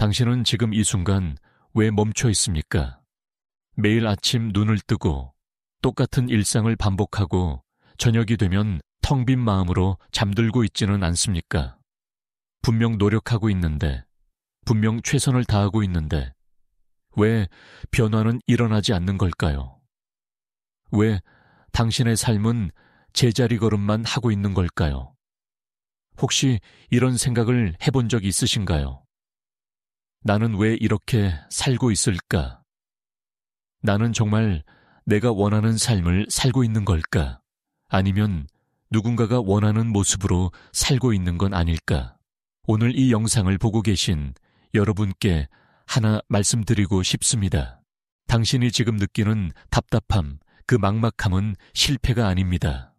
당신은 지금 이 순간 왜 멈춰 있습니까? 매일 아침 눈을 뜨고 똑같은 일상을 반복하고 저녁이 되면 텅 빈 마음으로 잠들고 있지는 않습니까? 분명 노력하고 있는데, 분명 최선을 다하고 있는데 왜 변화는 일어나지 않는 걸까요? 왜 당신의 삶은 제자리 걸음만 하고 있는 걸까요? 혹시 이런 생각을 해본 적 있으신가요? 나는 왜 이렇게 살고 있을까? 나는 정말 내가 원하는 삶을 살고 있는 걸까? 아니면 누군가가 원하는 모습으로 살고 있는 건 아닐까? 오늘 이 영상을 보고 계신 여러분께 하나 말씀드리고 싶습니다. 당신이 지금 느끼는 답답함, 그 막막함은 실패가 아닙니다.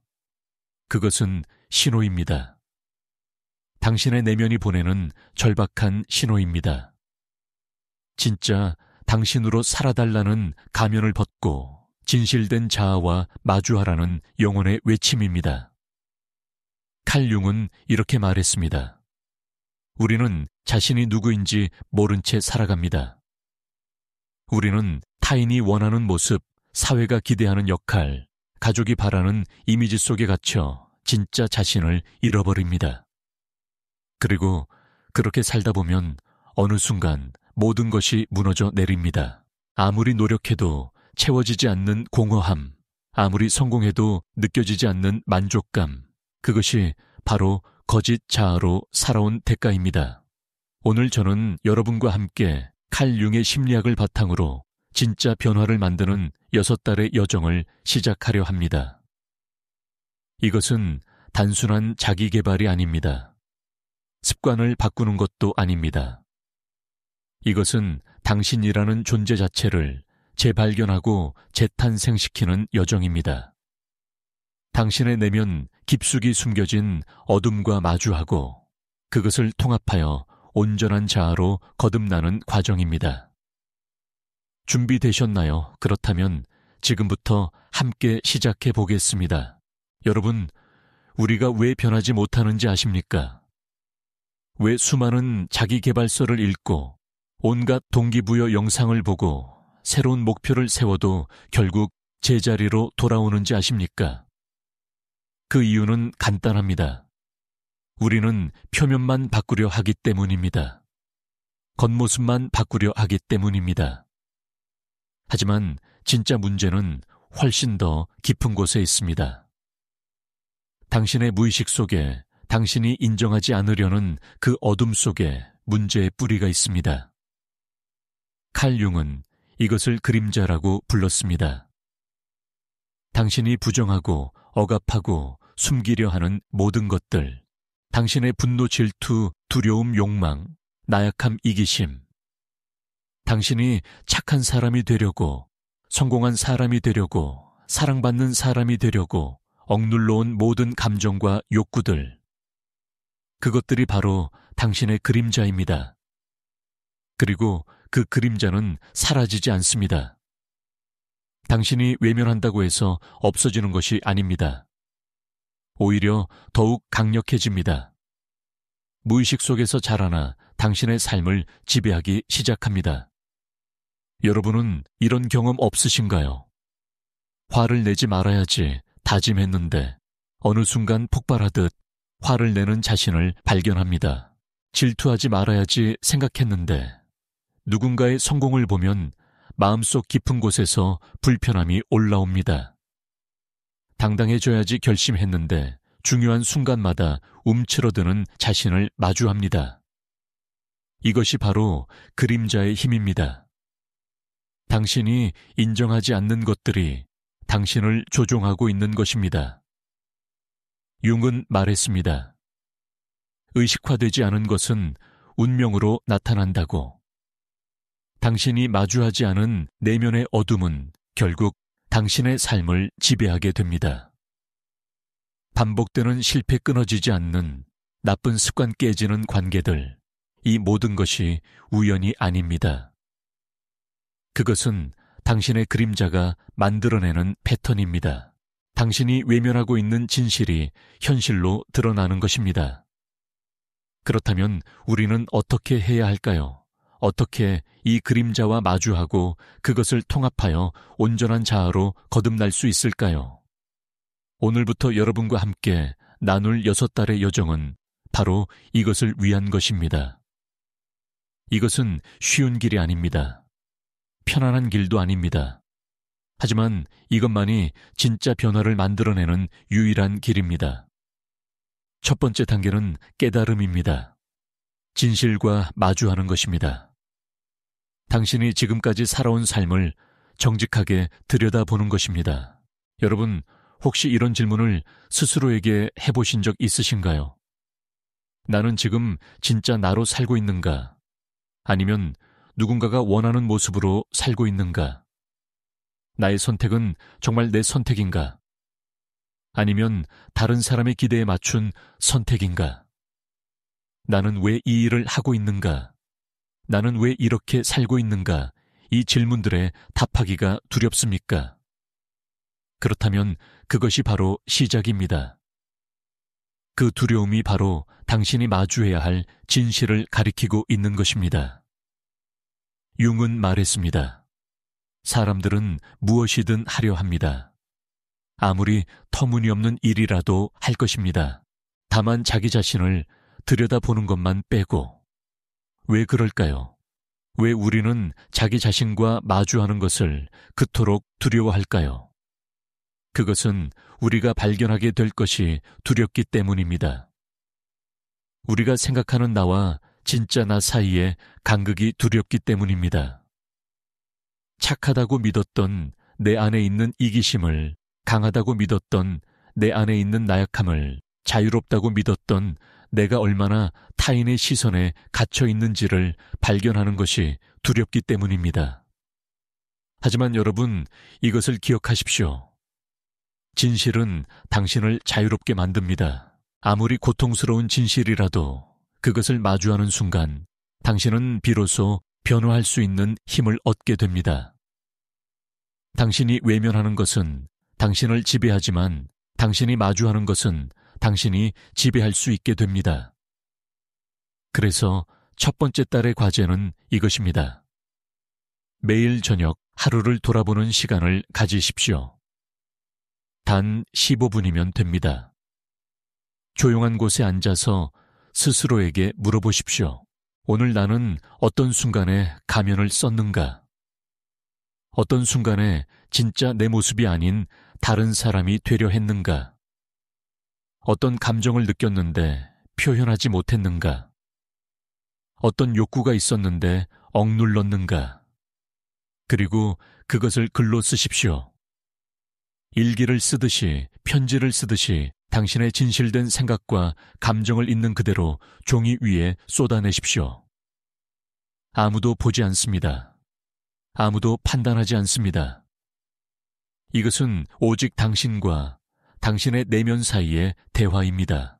그것은 신호입니다. 당신의 내면이 보내는 절박한 신호입니다. 진짜 당신으로 살아달라는 가면을 벗고 진실된 자아와 마주하라는 영혼의 외침입니다. 칼 융은 이렇게 말했습니다. 우리는 자신이 누구인지 모른 채 살아갑니다. 우리는 타인이 원하는 모습, 사회가 기대하는 역할, 가족이 바라는 이미지 속에 갇혀 진짜 자신을 잃어버립니다. 그리고 그렇게 살다 보면 어느 순간 모든 것이 무너져 내립니다. 아무리 노력해도 채워지지 않는 공허함, 아무리 성공해도 느껴지지 않는 만족감, 그것이 바로 거짓 자아로 살아온 대가입니다. 오늘 저는 여러분과 함께 칼 융의 심리학을 바탕으로 진짜 변화를 만드는 6달의 여정을 시작하려 합니다. 이것은 단순한 자기 개발이 아닙니다. 습관을 바꾸는 것도 아닙니다. 이것은 당신이라는 존재 자체를 재발견하고 재탄생시키는 여정입니다. 당신의 내면 깊숙이 숨겨진 어둠과 마주하고 그것을 통합하여 온전한 자아로 거듭나는 과정입니다. 준비되셨나요? 그렇다면 지금부터 함께 시작해 보겠습니다. 여러분, 우리가 왜 변하지 못하는지 아십니까? 왜 수많은 자기계발서를 읽고 온갖 동기부여 영상을 보고 새로운 목표를 세워도 결국 제자리로 돌아오는지 아십니까? 그 이유는 간단합니다. 우리는 표면만 바꾸려 하기 때문입니다. 겉모습만 바꾸려 하기 때문입니다. 하지만 진짜 문제는 훨씬 더 깊은 곳에 있습니다. 당신의 무의식 속에 당신이 인정하지 않으려는 그 어둠 속에 문제의 뿌리가 있습니다. 칼 융은 이것을 그림자라고 불렀습니다. 당신이 부정하고 억압하고 숨기려 하는 모든 것들, 당신의 분노, 질투, 두려움, 욕망, 나약함, 이기심, 당신이 착한 사람이 되려고, 성공한 사람이 되려고, 사랑받는 사람이 되려고 억눌러온 모든 감정과 욕구들, 그것들이 바로 당신의 그림자입니다. 그리고 그 그림자는 사라지지 않습니다. 당신이 외면한다고 해서 없어지는 것이 아닙니다. 오히려 더욱 강력해집니다. 무의식 속에서 자라나 당신의 삶을 지배하기 시작합니다. 여러분은 이런 경험 없으신가요? 화를 내지 말아야지 다짐했는데 어느 순간 폭발하듯 화를 내는 자신을 발견합니다. 질투하지 말아야지 생각했는데 누군가의 성공을 보면 마음속 깊은 곳에서 불편함이 올라옵니다. 당당해져야지 결심했는데 중요한 순간마다 움츠러드는 자신을 마주합니다. 이것이 바로 그림자의 힘입니다. 당신이 인정하지 않는 것들이 당신을 조종하고 있는 것입니다. 융은 말했습니다. 의식화되지 않은 것은 운명으로 나타난다고. 당신이 마주하지 않은 내면의 어둠은 결국 당신의 삶을 지배하게 됩니다. 반복되는 실패, 끊어지지 않는 나쁜 습관, 깨지는 관계들, 이 모든 것이 우연이 아닙니다. 그것은 당신의 그림자가 만들어내는 패턴입니다. 당신이 외면하고 있는 진실이 현실로 드러나는 것입니다. 그렇다면 우리는 어떻게 해야 할까요? 어떻게 이 그림자와 마주하고 그것을 통합하여 온전한 자아로 거듭날 수 있을까요? 오늘부터 여러분과 함께 나눌 6달의 여정은 바로 이것을 위한 것입니다. 이것은 쉬운 길이 아닙니다. 편안한 길도 아닙니다. 하지만 이것만이 진짜 변화를 만들어내는 유일한 길입니다. 첫 번째 단계는 깨달음입니다. 진실과 마주하는 것입니다. 당신이 지금까지 살아온 삶을 정직하게 들여다보는 것입니다. 여러분, 혹시 이런 질문을 스스로에게 해보신 적 있으신가요? 나는 지금 진짜 나로 살고 있는가? 아니면 누군가가 원하는 모습으로 살고 있는가? 나의 선택은 정말 내 선택인가? 아니면 다른 사람의 기대에 맞춘 선택인가? 나는 왜 이 일을 하고 있는가? 나는 왜 이렇게 살고 있는가? 이 질문들에 답하기가 두렵습니까? 그렇다면 그것이 바로 시작입니다. 그 두려움이 바로 당신이 마주해야 할 진실을 가리키고 있는 것입니다. 융은 말했습니다. 사람들은 무엇이든 하려 합니다. 아무리 터무니없는 일이라도 할 것입니다. 다만 자기 자신을 들여다보는 것만 빼고. 왜 그럴까요? 왜 우리는 자기 자신과 마주하는 것을 그토록 두려워할까요? 그것은 우리가 발견하게 될 것이 두렵기 때문입니다. 우리가 생각하는 나와 진짜 나 사이의 간극이 두렵기 때문입니다. 착하다고 믿었던 내 안에 있는 이기심을, 강하다고 믿었던 내 안에 있는 나약함을, 자유롭다고 믿었던 내가 얼마나 타인의 시선에 갇혀 있는지를 발견하는 것이 두렵기 때문입니다. 하지만 여러분, 이것을 기억하십시오. 진실은 당신을 자유롭게 만듭니다. 아무리 고통스러운 진실이라도 그것을 마주하는 순간 당신은 비로소 변화할 수 있는 힘을 얻게 됩니다. 당신이 외면하는 것은 당신을 지배하지만 당신이 마주하는 것은 당신이 지배할 수 있게 됩니다. 그래서 첫 번째 달의 과제는 이것입니다. 매일 저녁 하루를 돌아보는 시간을 가지십시오. 단 15분이면 됩니다. 조용한 곳에 앉아서 스스로에게 물어보십시오. 오늘 나는 어떤 순간에 가면을 썼는가? 어떤 순간에 진짜 내 모습이 아닌 다른 사람이 되려 했는가? 어떤 감정을 느꼈는데 표현하지 못했는가? 어떤 욕구가 있었는데 억눌렀는가? 그리고 그것을 글로 쓰십시오. 일기를 쓰듯이, 편지를 쓰듯이 당신의 진실된 생각과 감정을 있는 그대로 종이 위에 쏟아내십시오. 아무도 보지 않습니다. 아무도 판단하지 않습니다. 이것은 오직 당신과 당신의 내면 사이의 대화입니다.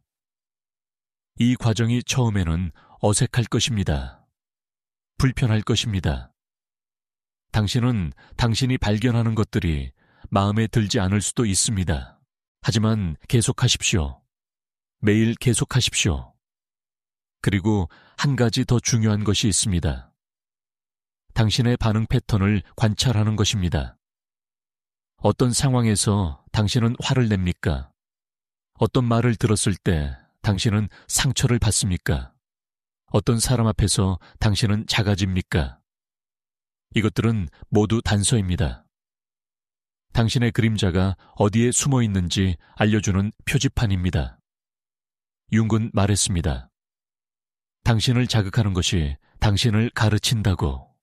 이 과정이 처음에는 어색할 것입니다. 불편할 것입니다. 당신은 당신이 발견하는 것들이 마음에 들지 않을 수도 있습니다. 하지만 계속하십시오. 매일 계속하십시오. 그리고 한 가지 더 중요한 것이 있습니다. 당신의 반응 패턴을 관찰하는 것입니다. 어떤 상황에서 당신은 화를 냅니까? 어떤 말을 들었을 때 당신은 상처를 받습니까? 어떤 사람 앞에서 당신은 작아집니까? 이것들은 모두 단서입니다. 당신의 그림자가 어디에 숨어 있는지 알려주는 표지판입니다. 융은 말했습니다. 당신을 자극하는 것이 당신을 가르친다고.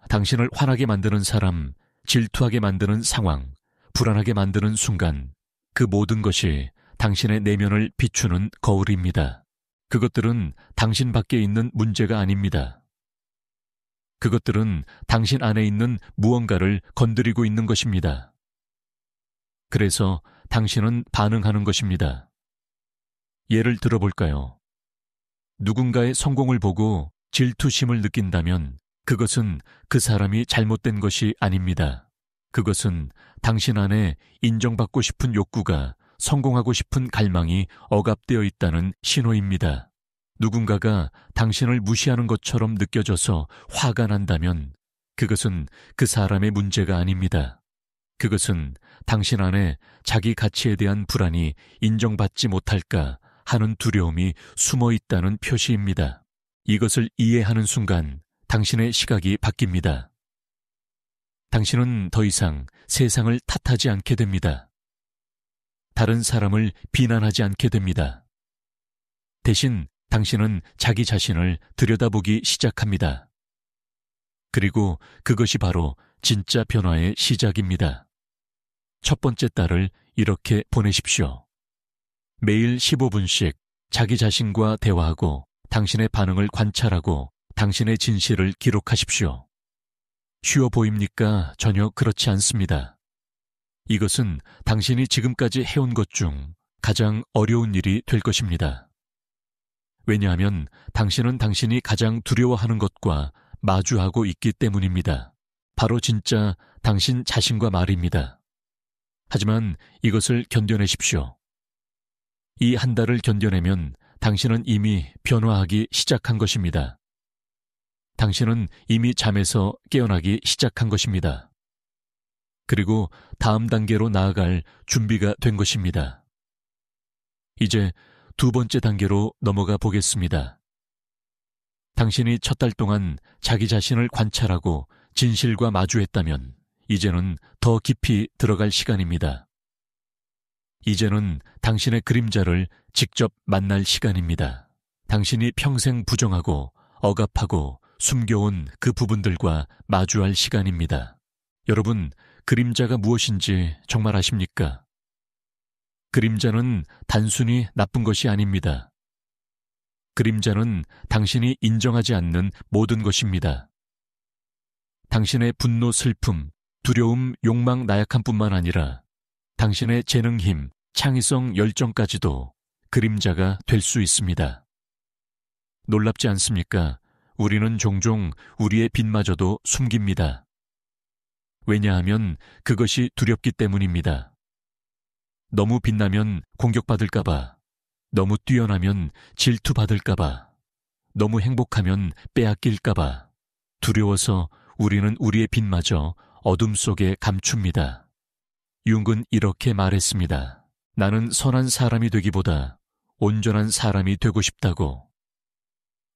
당신을 화나게 만드는 사람, 질투하게 만드는 상황, 불안하게 만드는 순간, 그 모든 것이 당신의 내면을 비추는 거울입니다. 그것들은 당신 밖에 있는 문제가 아닙니다. 그것들은 당신 안에 있는 무언가를 건드리고 있는 것입니다. 그래서 당신은 반응하는 것입니다. 예를 들어볼까요? 누군가의 성공을 보고 질투심을 느낀다면 그것은 그 사람이 잘못된 것이 아닙니다. 그것은 당신 안에 인정받고 싶은 욕구가, 성공하고 싶은 갈망이 억압되어 있다는 신호입니다. 누군가가 당신을 무시하는 것처럼 느껴져서 화가 난다면 그것은 그 사람의 문제가 아닙니다. 그것은 당신 안에 자기 가치에 대한 불안이 인정받지 못할까 하는 두려움이 숨어 있다는 표시입니다. 이것을 이해하는 순간 당신의 시각이 바뀝니다. 당신은 더 이상 세상을 탓하지 않게 됩니다. 다른 사람을 비난하지 않게 됩니다. 대신 당신은 자기 자신을 들여다보기 시작합니다. 그리고 그것이 바로 진짜 변화의 시작입니다. 첫 번째 달을 이렇게 보내십시오. 매일 15분씩 자기 자신과 대화하고 당신의 반응을 관찰하고 당신의 진실을 기록하십시오. 쉬워 보입니까? 전혀 그렇지 않습니다. 이것은 당신이 지금까지 해온 것 중 가장 어려운 일이 될 것입니다. 왜냐하면 당신은 당신이 가장 두려워하는 것과 마주하고 있기 때문입니다. 바로 진짜 당신 자신과 말입니다. 하지만 이것을 견뎌내십시오. 이 한 달을 견뎌내면 당신은 이미 변화하기 시작한 것입니다. 당신은 이미 잠에서 깨어나기 시작한 것입니다. 그리고 다음 단계로 나아갈 준비가 된 것입니다. 이제 두 번째 단계로 넘어가 보겠습니다. 당신이 첫 달 동안 자기 자신을 관찰하고 진실과 마주했다면 이제는 더 깊이 들어갈 시간입니다. 이제는 당신의 그림자를 직접 만날 시간입니다. 당신이 평생 부정하고 억압하고 숨겨온 그 부분들과 마주할 시간입니다. 여러분, 그림자가 무엇인지 정말 아십니까? 그림자는 단순히 나쁜 것이 아닙니다. 그림자는 당신이 인정하지 않는 모든 것입니다. 당신의 분노, 슬픔, 두려움, 욕망, 나약함뿐만 아니라 당신의 재능, 힘, 창의성, 열정까지도 그림자가 될 수 있습니다. 놀랍지 않습니까? 우리는 종종 우리의 빛마저도 숨깁니다. 왜냐하면 그것이 두렵기 때문입니다. 너무 빛나면 공격받을까봐, 너무 뛰어나면 질투받을까봐, 너무 행복하면 빼앗길까봐 두려워서 우리는 우리의 빛마저 어둠 속에 감춥니다. 융은 이렇게 말했습니다. 나는 선한 사람이 되기보다 온전한 사람이 되고 싶다고.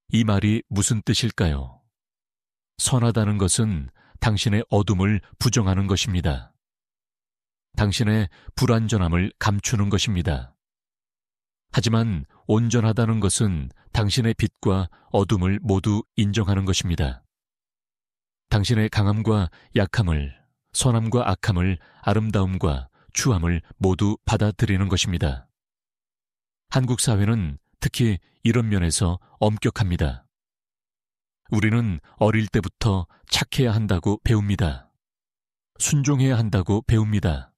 이 말이 무슨 뜻일까요? 선하다는 것은 당신의 어둠을 부정하는 것입니다. 당신의 불완전함을 감추는 것입니다. 하지만 온전하다는 것은 당신의 빛과 어둠을 모두 인정하는 것입니다. 당신의 강함과 약함을, 선함과 악함을, 아름다움과 추함을 모두 받아들이는 것입니다. 한국 사회는 특히 이런 면에서 엄격합니다. 우리는 어릴 때부터 착해야 한다고 배웁니다. 순종해야 한다고 배웁니다.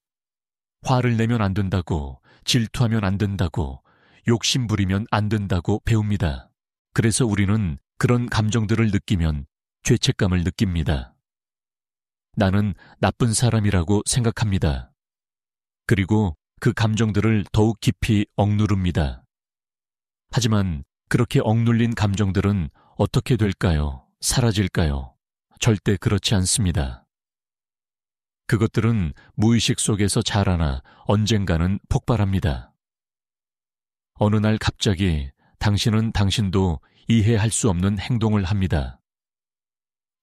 화를 내면 안 된다고, 질투하면 안 된다고, 욕심 부리면 안 된다고 배웁니다. 그래서 우리는 그런 감정들을 느끼면 죄책감을 느낍니다. 나는 나쁜 사람이라고 생각합니다. 그리고 그 감정들을 더욱 깊이 억누릅니다. 하지만 그렇게 억눌린 감정들은 어떻게 될까요? 사라질까요? 절대 그렇지 않습니다. 그것들은 무의식 속에서 자라나 언젠가는 폭발합니다. 어느 날 갑자기 당신은 당신도 이해할 수 없는 행동을 합니다.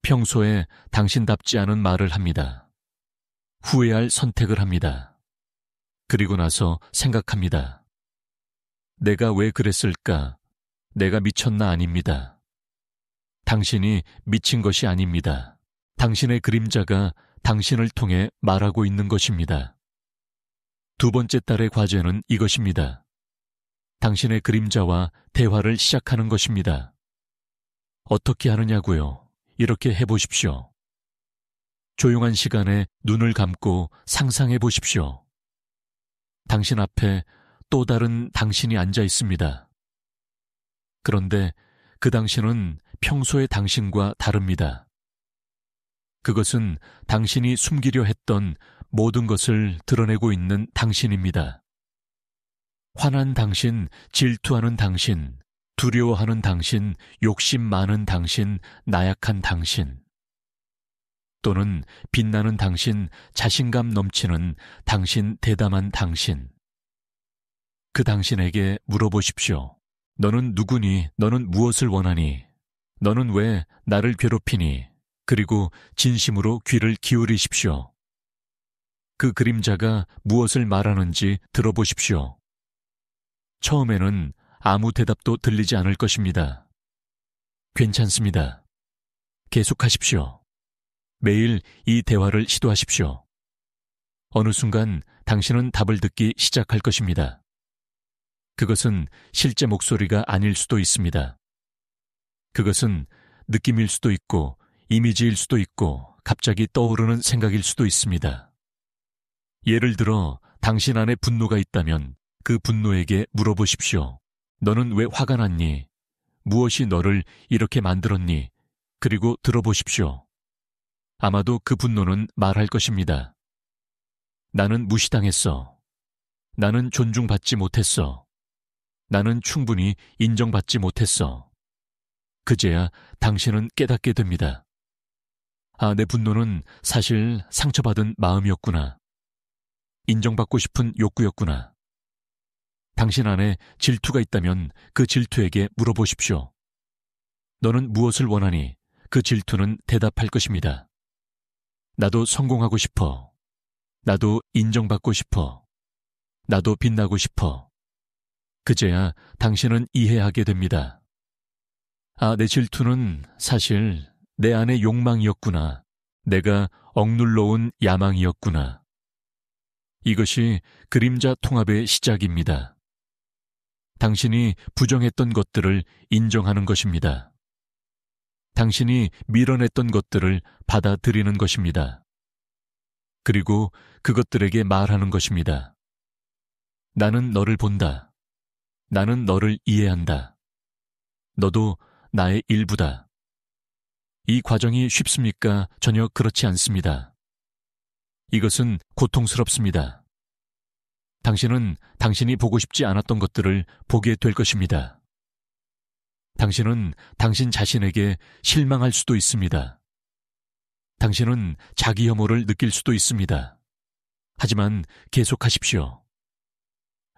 평소에 당신답지 않은 말을 합니다. 후회할 선택을 합니다. 그리고 나서 생각합니다. 내가 왜 그랬을까? 내가 미쳤나? 아닙니다. 당신이 미친 것이 아닙니다. 당신의 그림자가 당신을 통해 말하고 있는 것입니다. 두 번째 달의 과제는 이것입니다. 당신의 그림자와 대화를 시작하는 것입니다. 어떻게 하느냐고요? 이렇게 해보십시오. 조용한 시간에 눈을 감고 상상해 보십시오. 당신 앞에 또 다른 당신이 앉아 있습니다. 그런데 그 당신은 평소의 당신과 다릅니다. 그것은 당신이 숨기려 했던 모든 것을 드러내고 있는 당신입니다. 화난 당신, 질투하는 당신, 두려워하는 당신, 욕심 많은 당신, 나약한 당신. 또는 빛나는 당신, 자신감 넘치는 당신, 대담한 당신. 그 당신에게 물어보십시오. 너는 누구니? 너는 무엇을 원하니? 너는 왜 나를 괴롭히니? 그리고 진심으로 귀를 기울이십시오. 그 그림자가 무엇을 말하는지 들어보십시오. 처음에는 아무 대답도 들리지 않을 것입니다. 괜찮습니다. 계속하십시오. 매일 이 대화를 시도하십시오. 어느 순간 당신은 답을 듣기 시작할 것입니다. 그것은 실제 목소리가 아닐 수도 있습니다. 그것은 느낌일 수도 있고 이미지일 수도 있고 갑자기 떠오르는 생각일 수도 있습니다. 예를 들어 당신 안에 분노가 있다면 그 분노에게 물어보십시오. 너는 왜 화가 났니? 무엇이 너를 이렇게 만들었니? 그리고 들어보십시오. 아마도 그 분노는 말할 것입니다. 나는 무시당했어. 나는 존중받지 못했어. 나는 충분히 인정받지 못했어. 그제야 당신은 깨닫게 됩니다. 아, 내 분노는 사실 상처받은 마음이었구나. 인정받고 싶은 욕구였구나. 당신 안에 질투가 있다면 그 질투에게 물어보십시오. 너는 무엇을 원하니? 그 질투는 대답할 것입니다. 나도 성공하고 싶어. 나도 인정받고 싶어. 나도 빛나고 싶어. 그제야 당신은 이해하게 됩니다. 아, 내 질투는 사실 내 안의 욕망이었구나. 내가 억눌러온 야망이었구나. 이것이 그림자 통합의 시작입니다. 당신이 부정했던 것들을 인정하는 것입니다. 당신이 밀어냈던 것들을 받아들이는 것입니다. 그리고 그것들에게 말하는 것입니다. 나는 너를 본다. 나는 너를 이해한다. 너도 나의 일부다. 이 과정이 쉽습니까? 전혀 그렇지 않습니다. 이것은 고통스럽습니다. 당신은 당신이 보고 싶지 않았던 것들을 보게 될 것입니다. 당신은 당신 자신에게 실망할 수도 있습니다. 당신은 자기 혐오를 느낄 수도 있습니다. 하지만 계속하십시오.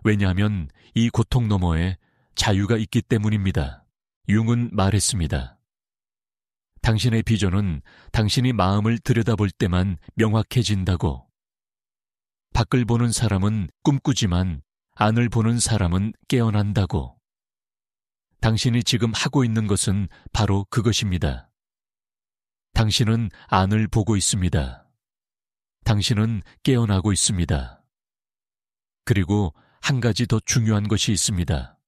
왜냐하면 이 고통 너머에 자유가 있기 때문입니다. 융은 말했습니다. 당신의 비전은 당신이 마음을 들여다볼 때만 명확해진다고. 밖을 보는 사람은 꿈꾸지만 안을 보는 사람은 깨어난다고. 당신이 지금 하고 있는 것은 바로 그것입니다. 당신은 안을 보고 있습니다. 당신은 깨어나고 있습니다. 그리고 한 가지 더 중요한 것이 있습니다.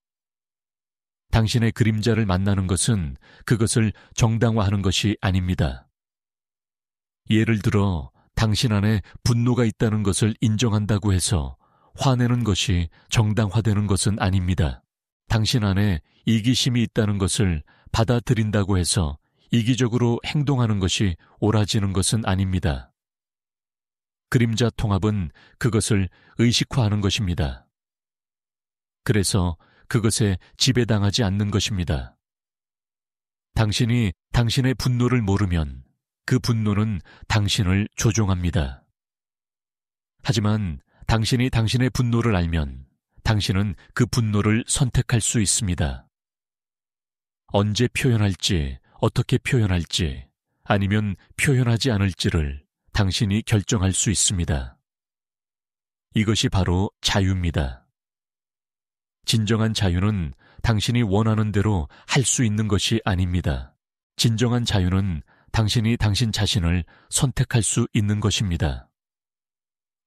당신의 그림자를 만나는 것은 그것을 정당화하는 것이 아닙니다. 예를 들어 당신 안에 분노가 있다는 것을 인정한다고 해서 화내는 것이 정당화되는 것은 아닙니다. 당신 안에 이기심이 있다는 것을 받아들인다고 해서 이기적으로 행동하는 것이 옳아지는 것은 아닙니다. 그림자 통합은 그것을 의식화하는 것입니다. 그래서 그것에 지배당하지 않는 것입니다. 당신이 당신의 분노를 모르면 그 분노는 당신을 조종합니다. 하지만 당신이 당신의 분노를 알면 당신은 그 분노를 선택할 수 있습니다. 언제 표현할지, 어떻게 표현할지, 아니면 표현하지 않을지를 당신이 결정할 수 있습니다. 이것이 바로 자유입니다. 진정한 자유는 당신이 원하는 대로 할 수 있는 것이 아닙니다. 진정한 자유는 당신이 당신 자신을 선택할 수 있는 것입니다.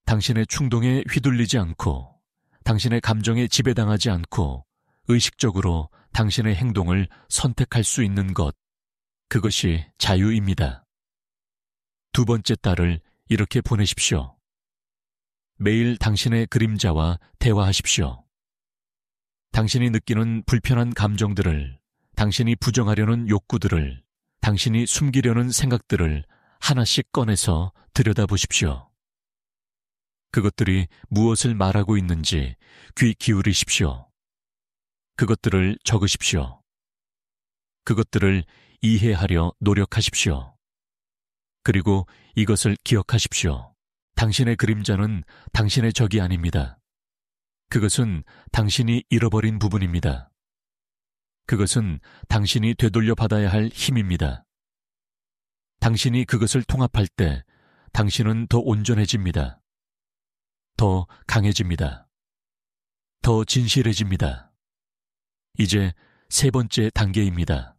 당신의 충동에 휘둘리지 않고, 당신의 감정에 지배당하지 않고, 의식적으로 당신의 행동을 선택할 수 있는 것, 그것이 자유입니다. 두 번째 달을 이렇게 보내십시오. 매일 당신의 그림자와 대화하십시오. 당신이 느끼는 불편한 감정들을, 당신이 부정하려는 욕구들을, 당신이 숨기려는 생각들을 하나씩 꺼내서 들여다보십시오. 그것들이 무엇을 말하고 있는지 귀 기울이십시오. 그것들을 적으십시오. 그것들을 이해하려 노력하십시오. 그리고 이것을 기억하십시오. 당신의 그림자는 당신의 적이 아닙니다. 그것은 당신이 잃어버린 부분입니다. 그것은 당신이 되돌려 받아야 할 힘입니다. 당신이 그것을 통합할 때 당신은 더 온전해집니다. 더 강해집니다. 더 진실해집니다. 이제 세 번째 단계입니다.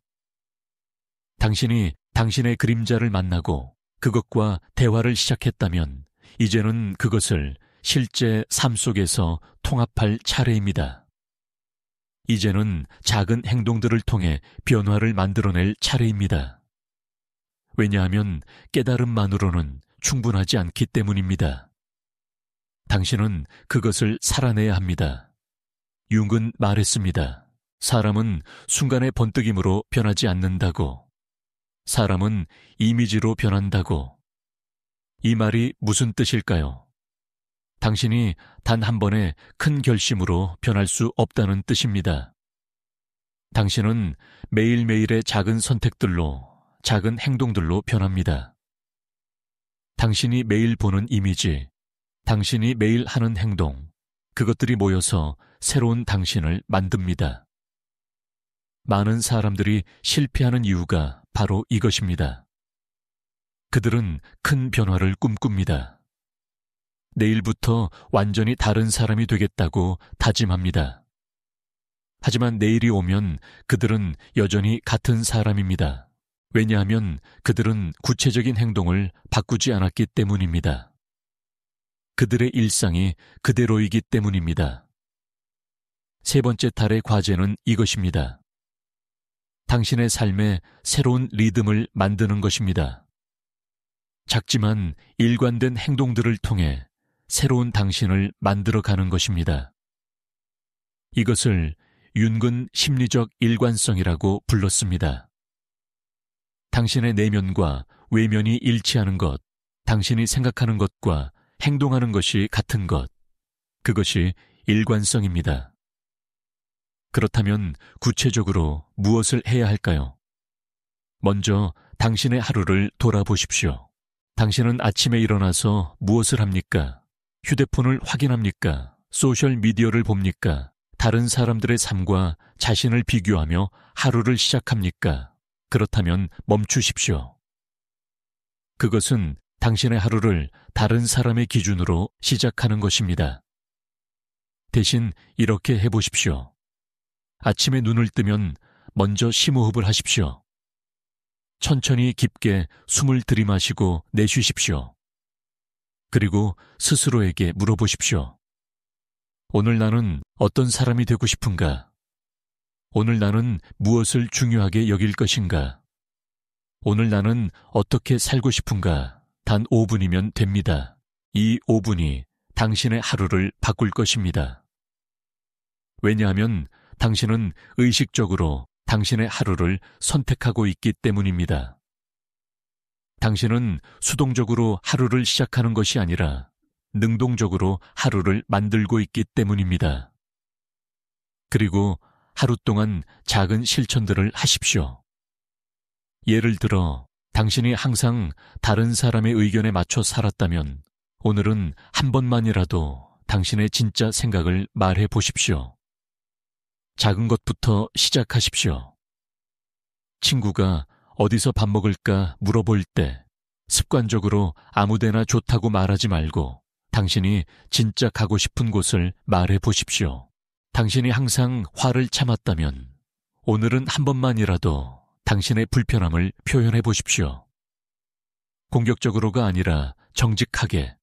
당신이 당신의 그림자를 만나고 그것과 대화를 시작했다면 이제는 그것을 실제 삶 속에서 통합할 차례입니다. 이제는 작은 행동들을 통해 변화를 만들어낼 차례입니다. 왜냐하면 깨달음만으로는 충분하지 않기 때문입니다. 당신은 그것을 살아내야 합니다. 융은 말했습니다. 사람은 순간의 번뜩임으로 변하지 않는다고. 사람은 이미지로 변한다고. 이 말이 무슨 뜻일까요? 당신이 단 한 번의 큰 결심으로 변할 수 없다는 뜻입니다. 당신은 매일매일의 작은 선택들로, 작은 행동들로 변합니다. 당신이 매일 보는 이미지, 당신이 매일 하는 행동, 그것들이 모여서 새로운 당신을 만듭니다. 많은 사람들이 실패하는 이유가 바로 이것입니다. 그들은 큰 변화를 꿈꿉니다. 내일부터 완전히 다른 사람이 되겠다고 다짐합니다. 하지만 내일이 오면 그들은 여전히 같은 사람입니다. 왜냐하면 그들은 구체적인 행동을 바꾸지 않았기 때문입니다. 그들의 일상이 그대로이기 때문입니다. 세 번째 달의 과제는 이것입니다. 당신의 삶에 새로운 리듬을 만드는 것입니다. 작지만 일관된 행동들을 통해 새로운 당신을 만들어가는 것입니다. 이것을 윤근 심리적 일관성이라고 불렀습니다. 당신의 내면과 외면이 일치하는 것, 당신이 생각하는 것과 행동하는 것이 같은 것, 그것이 일관성입니다. 그렇다면 구체적으로 무엇을 해야 할까요? 먼저 당신의 하루를 돌아보십시오. 당신은 아침에 일어나서 무엇을 합니까? 휴대폰을 확인합니까? 소셜미디어를 봅니까? 다른 사람들의 삶과 자신을 비교하며 하루를 시작합니까? 그렇다면 멈추십시오. 그것은 당신의 하루를 다른 사람의 기준으로 시작하는 것입니다. 대신 이렇게 해보십시오. 아침에 눈을 뜨면 먼저 심호흡을 하십시오. 천천히 깊게 숨을 들이마시고 내쉬십시오. 그리고 스스로에게 물어보십시오. 오늘 나는 어떤 사람이 되고 싶은가? 오늘 나는 무엇을 중요하게 여길 것인가? 오늘 나는 어떻게 살고 싶은가? 단 5분이면 됩니다. 이 5분이 당신의 하루를 바꿀 것입니다. 왜냐하면 당신은 의식적으로 당신의 하루를 선택하고 있기 때문입니다. 당신은 수동적으로 하루를 시작하는 것이 아니라 능동적으로 하루를 만들고 있기 때문입니다. 그리고 하루 동안 작은 실천들을 하십시오. 예를 들어 당신이 항상 다른 사람의 의견에 맞춰 살았다면 오늘은 한 번만이라도 당신의 진짜 생각을 말해 보십시오. 작은 것부터 시작하십시오. 친구가 어디서 밥 먹을까 물어볼 때 습관적으로 아무데나 좋다고 말하지 말고 당신이 진짜 가고 싶은 곳을 말해 보십시오. 당신이 항상 화를 참았다면 오늘은 한 번만이라도 당신의 불편함을 표현해 보십시오. 공격적으로가 아니라 정직하게.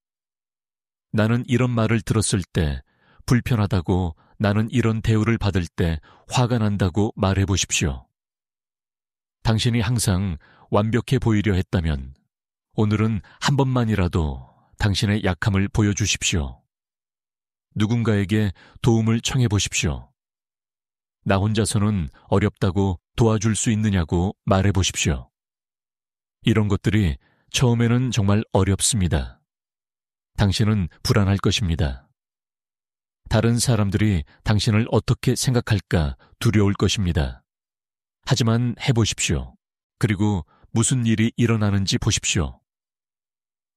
나는 이런 말을 들었을 때 불편하다고, 나는 이런 대우를 받을 때 화가 난다고 말해 보십시오. 당신이 항상 완벽해 보이려 했다면 오늘은 한 번만이라도 당신의 약함을 보여주십시오. 누군가에게 도움을 청해 보십시오. 나 혼자서는 어렵다고 도와줄 수 있느냐고 말해 보십시오. 이런 것들이 처음에는 정말 어렵습니다. 당신은 불안할 것입니다. 다른 사람들이 당신을 어떻게 생각할까 두려울 것입니다. 하지만 해보십시오. 그리고 무슨 일이 일어나는지 보십시오.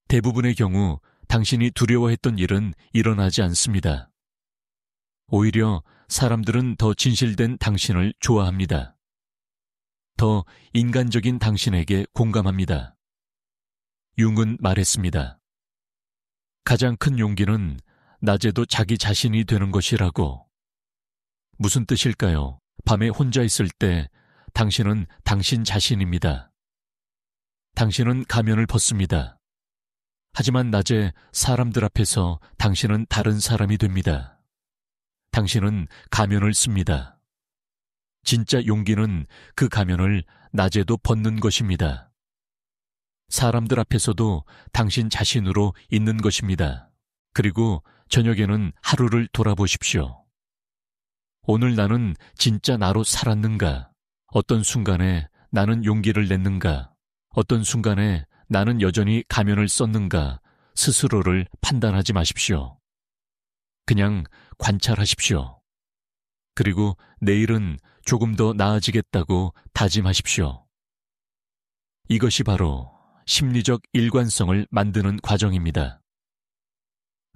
대부분의 경우 당신이 두려워했던 일은 일어나지 않습니다. 오히려 사람들은 더 진실된 당신을 좋아합니다. 더 인간적인 당신에게 공감합니다. 융은 말했습니다. 가장 큰 용기는 낮에도 자기 자신이 되는 것이라고. 무슨 뜻일까요? 밤에 혼자 있을 때 당신은 당신 자신입니다. 당신은 가면을 벗습니다. 하지만 낮에 사람들 앞에서 당신은 다른 사람이 됩니다. 당신은 가면을 씁니다. 진짜 용기는 그 가면을 낮에도 벗는 것입니다. 사람들 앞에서도 당신 자신으로 있는 것입니다. 그리고 저녁에는 하루를 돌아보십시오. 오늘 나는 진짜 나로 살았는가? 어떤 순간에 나는 용기를 냈는가? 어떤 순간에 나는 여전히 가면을 썼는가? 스스로를 판단하지 마십시오. 그냥 관찰하십시오. 그리고 내일은 조금 더 나아지겠다고 다짐하십시오. 이것이 바로 심리적 일관성을 만드는 과정입니다.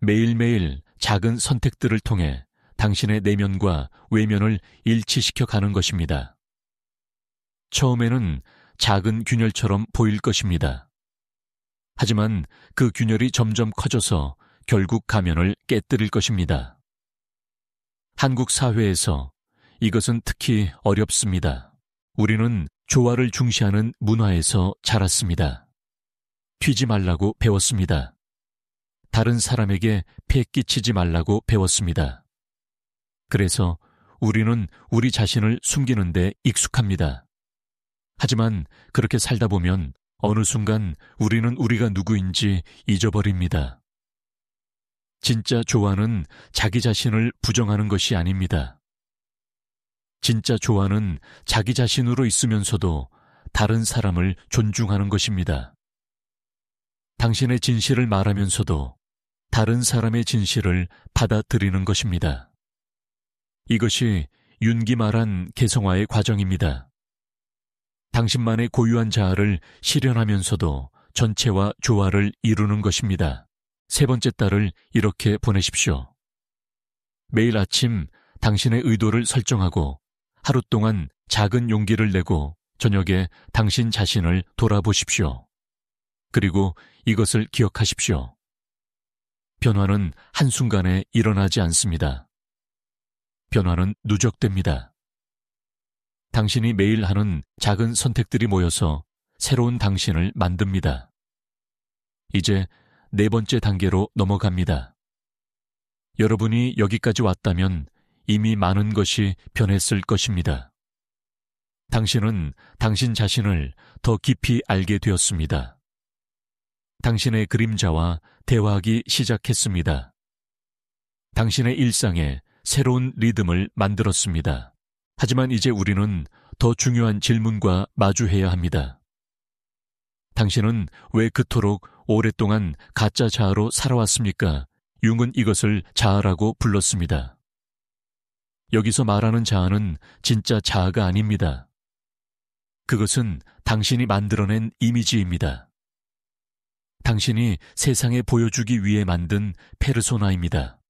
매일매일 작은 선택들을 통해 당신의 내면과 외면을 일치시켜 가는 것입니다. 처음에는 작은 균열처럼 보일 것입니다. 하지만 그 균열이 점점 커져서 결국 가면을 깨뜨릴 것입니다. 한국 사회에서 이것은 특히 어렵습니다. 우리는 조화를 중시하는 문화에서 자랐습니다. 튀지 말라고 배웠습니다. 다른 사람에게 폐 끼치지 말라고 배웠습니다. 그래서 우리는 우리 자신을 숨기는 데 익숙합니다. 하지만 그렇게 살다 보면 어느 순간 우리는 우리가 누구인지 잊어버립니다. 진짜 조화는 자기 자신을 부정하는 것이 아닙니다. 진짜 조화는 자기 자신으로 있으면서도 다른 사람을 존중하는 것입니다. 당신의 진실을 말하면서도 다른 사람의 진실을 받아들이는 것입니다. 이것이 윤기 말한 개성화의 과정입니다. 당신만의 고유한 자아를 실현하면서도 전체와 조화를 이루는 것입니다. 세 번째 달을 이렇게 보내십시오. 매일 아침 당신의 의도를 설정하고 하루 동안 작은 용기를 내고 저녁에 당신 자신을 돌아보십시오. 그리고 이것을 기억하십시오. 변화는 한순간에 일어나지 않습니다. 변화는 누적됩니다. 당신이 매일 하는 작은 선택들이 모여서 새로운 당신을 만듭니다. 이제 네 번째 단계로 넘어갑니다. 여러분이 여기까지 왔다면 이미 많은 것이 변했을 것입니다. 당신은 당신 자신을 더 깊이 알게 되었습니다. 당신의 그림자와 대화하기 시작했습니다. 당신의 일상에 새로운 리듬을 만들었습니다. 하지만 이제 우리는 더 중요한 질문과 마주해야 합니다. 당신은 왜 그토록 오랫동안 가짜 자아로 살아왔습니까? 융은 이것을 자아라고 불렀습니다. 여기서 말하는 자아는 진짜 자아가 아닙니다. 그것은 당신이 만들어낸 이미지입니다. 당신이 세상에 보여주기 위해 만든 페르소나입니다.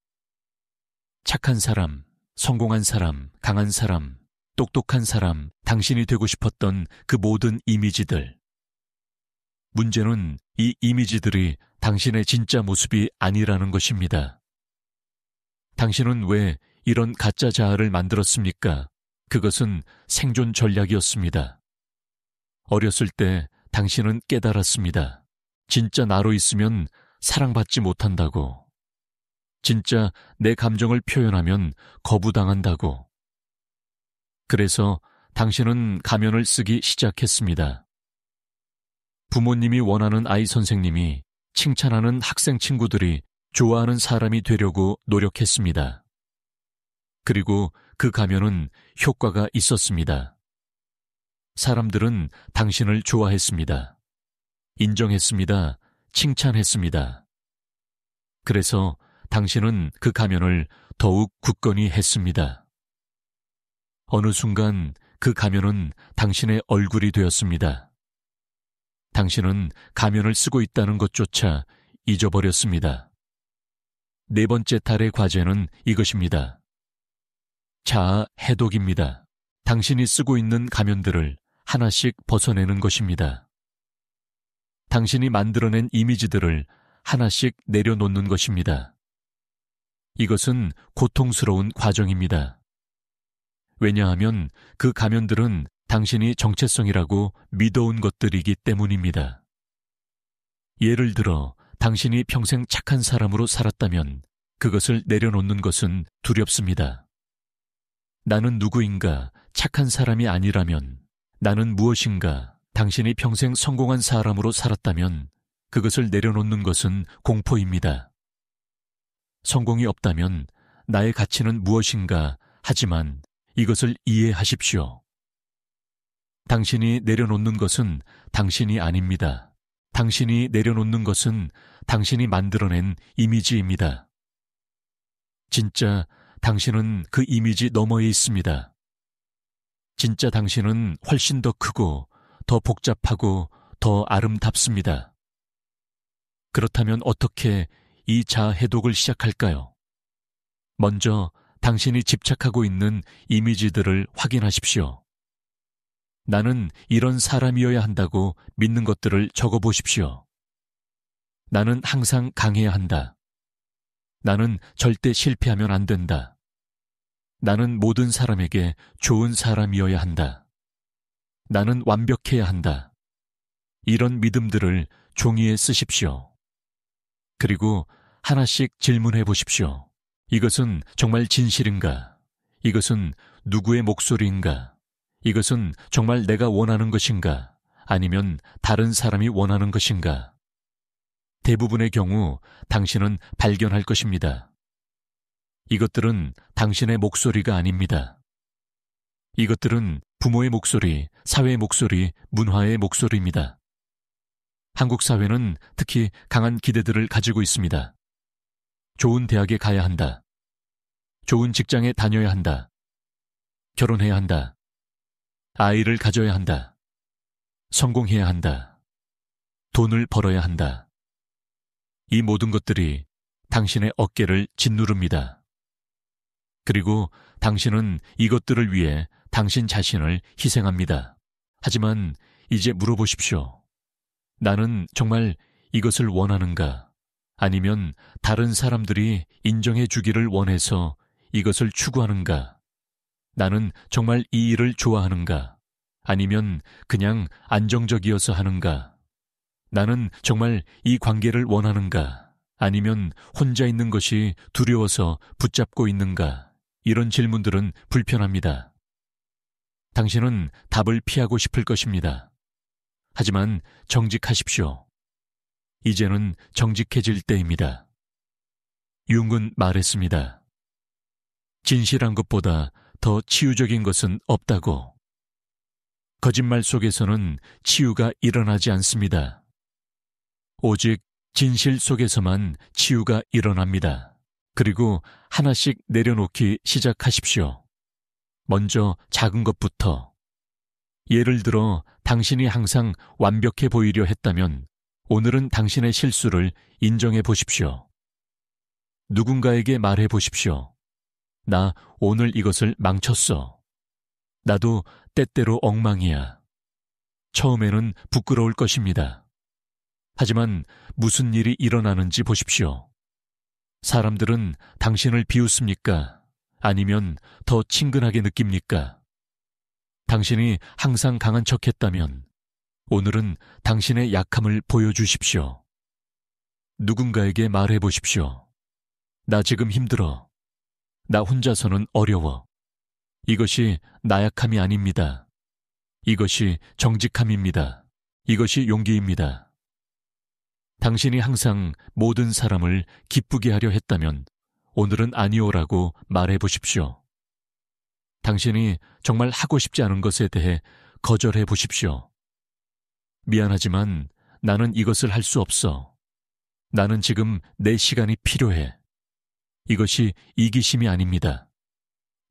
착한 사람, 성공한 사람, 강한 사람, 똑똑한 사람, 당신이 되고 싶었던 그 모든 이미지들. 문제는 이 이미지들이 당신의 진짜 모습이 아니라는 것입니다. 당신은 왜 이런 가짜 자아를 만들었습니까? 그것은 생존 전략이었습니다. 어렸을 때 당신은 깨달았습니다. 진짜 나로 있으면 사랑받지 못한다고. 진짜 내 감정을 표현하면 거부당한다고. 그래서 당신은 가면을 쓰기 시작했습니다. 부모님이 원하는 아이 선생님이, 칭찬하는 학생 친구들이, 좋아하는 사람이 되려고 노력했습니다. 그리고 그 가면은 효과가 있었습니다. 사람들은 당신을 좋아했습니다. 인정했습니다. 칭찬했습니다. 그래서 당신은 그 가면을 더욱 굳건히 했습니다. 어느 순간 그 가면은 당신의 얼굴이 되었습니다. 당신은 가면을 쓰고 있다는 것조차 잊어버렸습니다. 네 번째 달의 과제는 이것입니다. 자아 해독입니다. 당신이 쓰고 있는 가면들을 하나씩 벗어내는 것입니다. 당신이 만들어낸 이미지들을 하나씩 내려놓는 것입니다. 이것은 고통스러운 과정입니다. 왜냐하면 그 가면들은 당신이 정체성이라고 믿어온 것들이기 때문입니다. 예를 들어 당신이 평생 착한 사람으로 살았다면 그것을 내려놓는 것은 두렵습니다. 나는 누구인가 착한 사람이 아니라면, 나는 무엇인가 당신이 평생 성공한 사람으로 살았다면 그것을 내려놓는 것은 공포입니다. 성공이 없다면 나의 가치는 무엇인가 하지만 이것을 이해하십시오. 당신이 내려놓는 것은 당신이 아닙니다. 당신이 내려놓는 것은 당신이 만들어낸 이미지입니다. 진짜 당신은 그 이미지 너머에 있습니다. 진짜 당신은 훨씬 더 크고 더 복잡하고 더 아름답습니다. 그렇다면 어떻게 이 자아 해독을 시작할까요? 먼저 당신이 집착하고 있는 이미지들을 확인하십시오. 나는 이런 사람이어야 한다고 믿는 것들을 적어보십시오. 나는 항상 강해야 한다. 나는 절대 실패하면 안 된다. 나는 모든 사람에게 좋은 사람이어야 한다. 나는 완벽해야 한다. 이런 믿음들을 종이에 쓰십시오. 그리고 하나씩 질문해 보십시오. 이것은 정말 진실인가? 이것은 누구의 목소리인가? 이것은 정말 내가 원하는 것인가? 아니면 다른 사람이 원하는 것인가? 대부분의 경우 당신은 발견할 것입니다. 이것들은 당신의 목소리가 아닙니다. 이것들은 부모의 목소리, 사회의 목소리, 문화의 목소리입니다. 한국 사회는 특히 강한 기대들을 가지고 있습니다. 좋은 대학에 가야 한다. 좋은 직장에 다녀야 한다. 결혼해야 한다. 아이를 가져야 한다. 성공해야 한다. 돈을 벌어야 한다. 이 모든 것들이 당신의 어깨를 짓누릅니다. 그리고 당신은 이것들을 위해 당신 자신을 희생합니다. 하지만 이제 물어보십시오. 나는 정말 이것을 원하는가? 아니면 다른 사람들이 인정해 주기를 원해서 이것을 추구하는가? 나는 정말 이 일을 좋아하는가? 아니면 그냥 안정적이어서 하는가? 나는 정말 이 관계를 원하는가? 아니면 혼자 있는 것이 두려워서 붙잡고 있는가? 이런 질문들은 불편합니다. 당신은 답을 피하고 싶을 것입니다. 하지만 정직하십시오. 이제는 정직해질 때입니다. 융은 말했습니다. 진실한 것보다 더 치유적인 것은 없다고. 거짓말 속에서는 치유가 일어나지 않습니다. 오직 진실 속에서만 치유가 일어납니다. 그리고 하나씩 내려놓기 시작하십시오. 먼저 작은 것부터. 예를 들어 당신이 항상 완벽해 보이려 했다면 오늘은 당신의 실수를 인정해 보십시오. 누군가에게 말해 보십시오. 나 오늘 이것을 망쳤어. 나도 때때로 엉망이야. 처음에는 부끄러울 것입니다. 하지만 무슨 일이 일어나는지 보십시오. 사람들은 당신을 비웃습니까? 아니면 더 친근하게 느낍니까? 당신이 항상 강한 척했다면 오늘은 당신의 약함을 보여주십시오. 누군가에게 말해 보십시오. 나 지금 힘들어. 나 혼자서는 어려워. 이것이 나약함이 아닙니다. 이것이 정직함입니다. 이것이 용기입니다. 당신이 항상 모든 사람을 기쁘게 하려 했다면 오늘은 아니오라고 말해 보십시오. 당신이 정말 하고 싶지 않은 것에 대해 거절해 보십시오. 미안하지만 나는 이것을 할 수 없어. 나는 지금 내 시간이 필요해. 이것이 이기심이 아닙니다.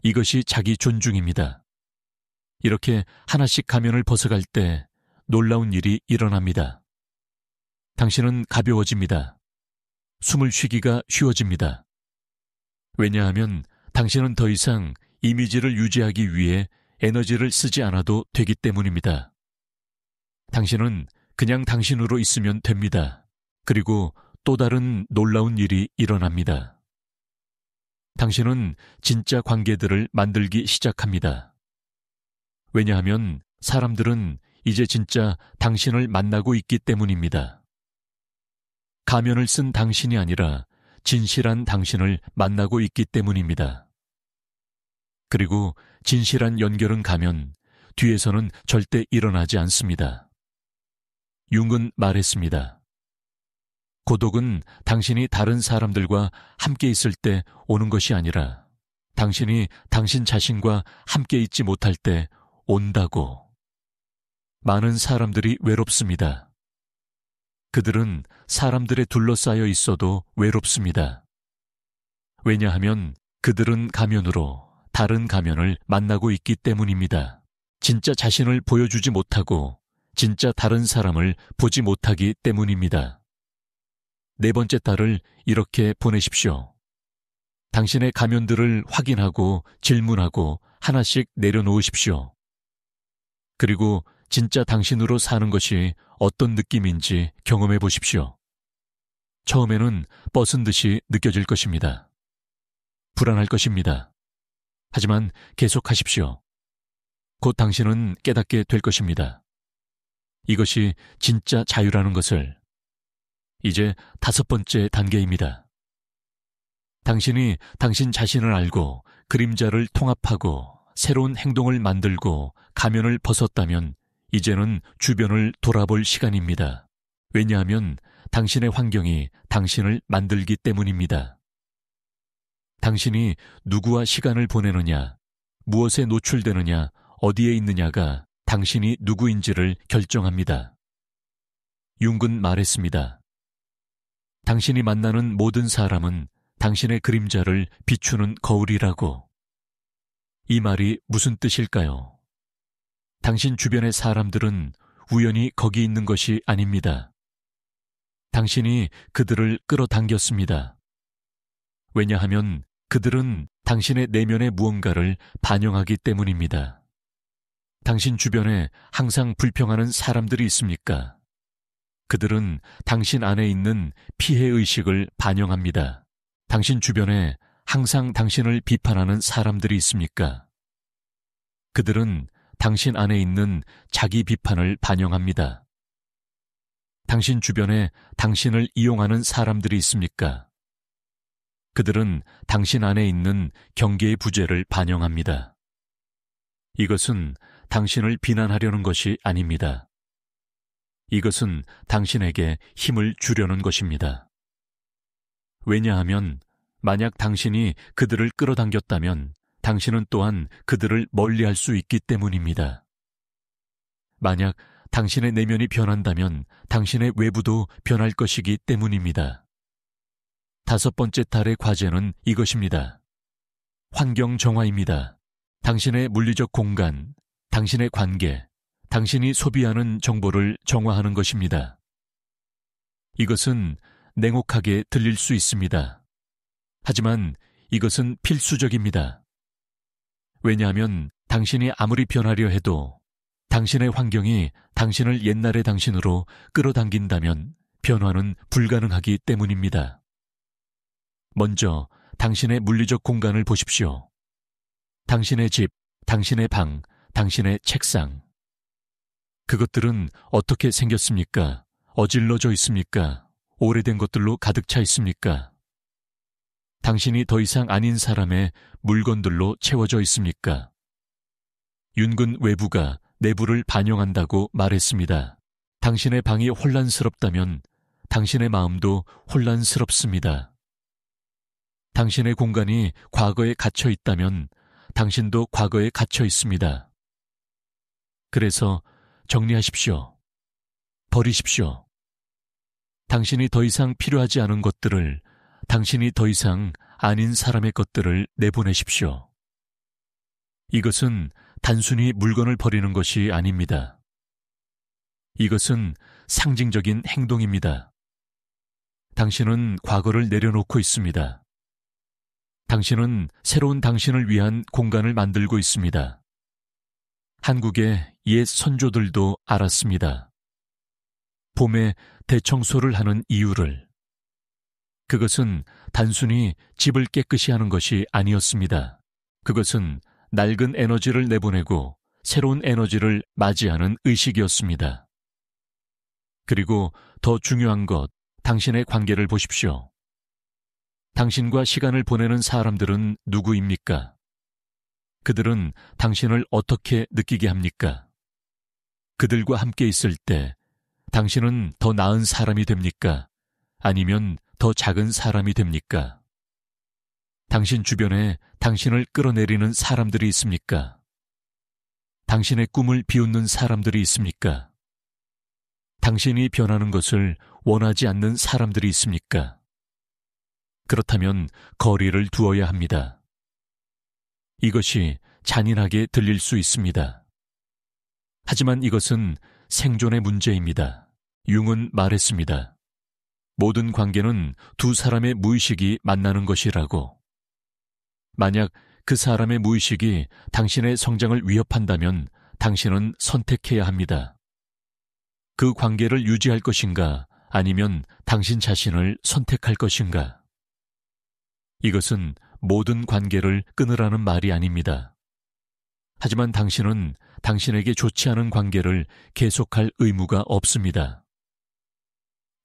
이것이 자기 존중입니다. 이렇게 하나씩 가면을 벗어갈 때 놀라운 일이 일어납니다. 당신은 가벼워집니다. 숨을 쉬기가 쉬워집니다. 왜냐하면 당신은 더 이상 이미지를 유지하기 위해 에너지를 쓰지 않아도 되기 때문입니다. 당신은 그냥 당신으로 있으면 됩니다. 그리고 또 다른 놀라운 일이 일어납니다. 당신은 진짜 관계들을 만들기 시작합니다. 왜냐하면 사람들은 이제 진짜 당신을 만나고 있기 때문입니다. 가면을 쓴 당신이 아니라 진실한 당신을 만나고 있기 때문입니다. 그리고 진실한 연결은 가면 뒤에서는 절대 일어나지 않습니다. 융은 말했습니다. 고독은 당신이 다른 사람들과 함께 있을 때 오는 것이 아니라 당신이 당신 자신과 함께 있지 못할 때 온다고. 많은 사람들이 외롭습니다. 그들은 사람들에 둘러싸여 있어도 외롭습니다. 왜냐하면 그들은 가면으로 다른 가면을 만나고 있기 때문입니다. 진짜 자신을 보여주지 못하고 진짜 다른 사람을 보지 못하기 때문입니다. 네 번째 달을 이렇게 보내십시오. 당신의 가면들을 확인하고 질문하고 하나씩 내려놓으십시오. 그리고 진짜 당신으로 사는 것이 어떤 느낌인지 경험해 보십시오. 처음에는 뻗은 듯이 느껴질 것입니다. 불안할 것입니다. 하지만 계속하십시오. 곧 당신은 깨닫게 될 것입니다. 이것이 진짜 자유라는 것을. 이제 5번째 단계입니다. 당신이 당신 자신을 알고 그림자를 통합하고 새로운 행동을 만들고 가면을 벗었다면 이제는 주변을 돌아볼 시간입니다. 왜냐하면 당신의 환경이 당신을 만들기 때문입니다. 당신이 누구와 시간을 보내느냐, 무엇에 노출되느냐, 어디에 있느냐가 당신이 누구인지를 결정합니다. 융은 말했습니다. 당신이 만나는 모든 사람은 당신의 그림자를 비추는 거울이라고. 이 말이 무슨 뜻일까요? 당신 주변의 사람들은 우연히 거기 있는 것이 아닙니다. 당신이 그들을 끌어당겼습니다. 왜냐하면 그들은 당신의 내면의 무언가를 반영하기 때문입니다. 당신 주변에 항상 불평하는 사람들이 있습니까? 그들은 당신 안에 있는 피해의식을 반영합니다. 당신 주변에 항상 당신을 비판하는 사람들이 있습니까? 그들은 당신 안에 있는 자기 비판을 반영합니다. 당신 주변에 당신을 이용하는 사람들이 있습니까? 그들은 당신 안에 있는 경계의 부재를 반영합니다. 이것은 당신을 비난하려는 것이 아닙니다. 이것은 당신에게 힘을 주려는 것입니다. 왜냐하면 만약 당신이 그들을 끌어당겼다면 당신은 또한 그들을 멀리할 수 있기 때문입니다. 만약 당신의 내면이 변한다면 당신의 외부도 변할 것이기 때문입니다. 5번째 달의 과제는 이것입니다. 환경 정화입니다. 당신의 물리적 공간, 당신의 관계, 당신이 소비하는 정보를 정화하는 것입니다. 이것은 냉혹하게 들릴 수 있습니다. 하지만 이것은 필수적입니다. 왜냐하면 당신이 아무리 변하려 해도 당신의 환경이 당신을 옛날의 당신으로 끌어당긴다면 변화는 불가능하기 때문입니다. 먼저 당신의 물리적 공간을 보십시오. 당신의 집, 당신의 방, 당신의 책상. 그것들은 어떻게 생겼습니까? 어질러져 있습니까? 오래된 것들로 가득 차 있습니까? 당신이 더 이상 아닌 사람의 물건들로 채워져 있습니까? 윤근 외부가 내부를 반영한다고 말했습니다. 당신의 방이 혼란스럽다면 당신의 마음도 혼란스럽습니다. 당신의 공간이 과거에 갇혀 있다면 당신도 과거에 갇혀 있습니다. 그래서 정리하십시오. 버리십시오. 당신이 더 이상 필요하지 않은 것들을 당신이 더 이상 아닌 사람의 것들을 내보내십시오. 이것은 단순히 물건을 버리는 것이 아닙니다. 이것은 상징적인 행동입니다. 당신은 과거를 내려놓고 있습니다. 당신은 새로운 당신을 위한 공간을 만들고 있습니다. 한국의 옛 선조들도 알았습니다. 봄에 대청소를 하는 이유를. 그것은 단순히 집을 깨끗이 하는 것이 아니었습니다. 그것은 낡은 에너지를 내보내고 새로운 에너지를 맞이하는 의식이었습니다. 그리고 더 중요한 것, 당신의 관계를 보십시오. 당신과 시간을 보내는 사람들은 누구입니까? 그들은 당신을 어떻게 느끼게 합니까? 그들과 함께 있을 때 당신은 더 나은 사람이 됩니까? 아니면 더 작은 사람이 됩니까? 당신 주변에 당신을 끌어내리는 사람들이 있습니까? 당신의 꿈을 비웃는 사람들이 있습니까? 당신이 변하는 것을 원하지 않는 사람들이 있습니까? 그렇다면 거리를 두어야 합니다. 이것이 잔인하게 들릴 수 있습니다. 하지만 이것은 생존의 문제입니다. 융은 말했습니다. 모든 관계는 두 사람의 무의식이 만나는 것이라고. 만약 그 사람의 무의식이 당신의 성장을 위협한다면 당신은 선택해야 합니다. 그 관계를 유지할 것인가 아니면 당신 자신을 선택할 것인가? 이것은 모든 관계를 끊으라는 말이 아닙니다. 하지만 당신은 당신에게 좋지 않은 관계를 계속할 의무가 없습니다.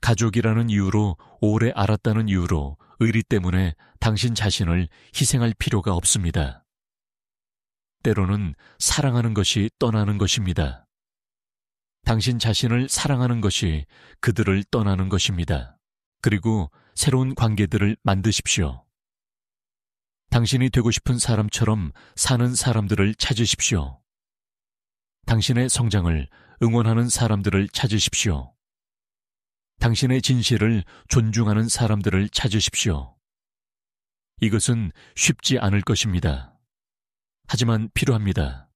가족이라는 이유로 오래 알았다는 이유로 의리 때문에 당신 자신을 희생할 필요가 없습니다. 때로는 사랑하는 것이 떠나는 것입니다. 당신 자신을 사랑하는 것이 그들을 떠나는 것입니다. 그리고 새로운 관계들을 만드십시오. 당신이 되고 싶은 사람처럼 사는 사람들을 찾으십시오. 당신의 성장을 응원하는 사람들을 찾으십시오. 당신의 진실을 존중하는 사람들을 찾으십시오. 이것은 쉽지 않을 것입니다. 하지만 필요합니다.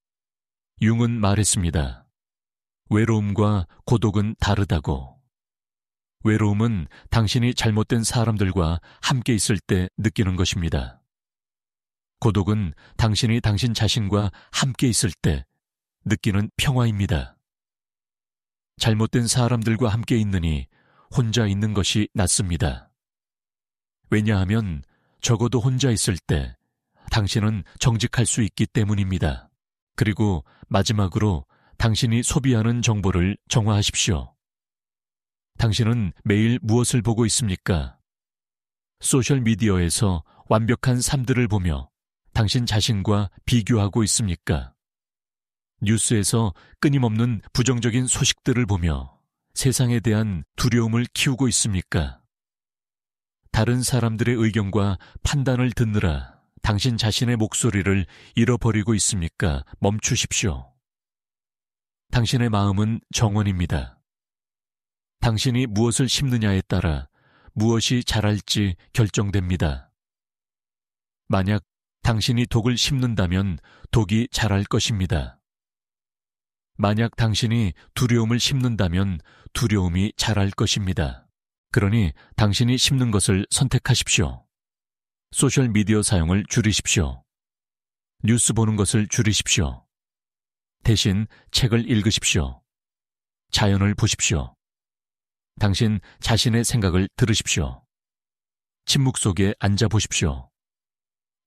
융은 말했습니다. 외로움과 고독은 다르다고. 외로움은 당신이 잘못된 사람들과 함께 있을 때 느끼는 것입니다. 고독은 당신이 당신 자신과 함께 있을 때 느끼는 평화입니다. 잘못된 사람들과 함께 있느니 혼자 있는 것이 낫습니다. 왜냐하면 적어도 혼자 있을 때 당신은 정직할 수 있기 때문입니다. 그리고 마지막으로 당신이 소비하는 정보를 정화하십시오. 당신은 매일 무엇을 보고 있습니까? 소셜미디어에서 완벽한 삶들을 보며 당신 자신과 비교하고 있습니까? 뉴스에서 끊임없는 부정적인 소식들을 보며 세상에 대한 두려움을 키우고 있습니까? 다른 사람들의 의견과 판단을 듣느라 당신 자신의 목소리를 잃어버리고 있습니까? 멈추십시오. 당신의 마음은 정원입니다. 당신이 무엇을 심느냐에 따라 무엇이 자랄지 결정됩니다. 만약 당신이 독을 심는다면 독이 자랄 것입니다. 만약 당신이 두려움을 심는다면 두려움이 자랄 것입니다. 그러니 당신이 심는 것을 선택하십시오. 소셜미디어 사용을 줄이십시오. 뉴스 보는 것을 줄이십시오. 대신 책을 읽으십시오. 자연을 보십시오. 당신 자신의 생각을 들으십시오. 침묵 속에 앉아보십시오.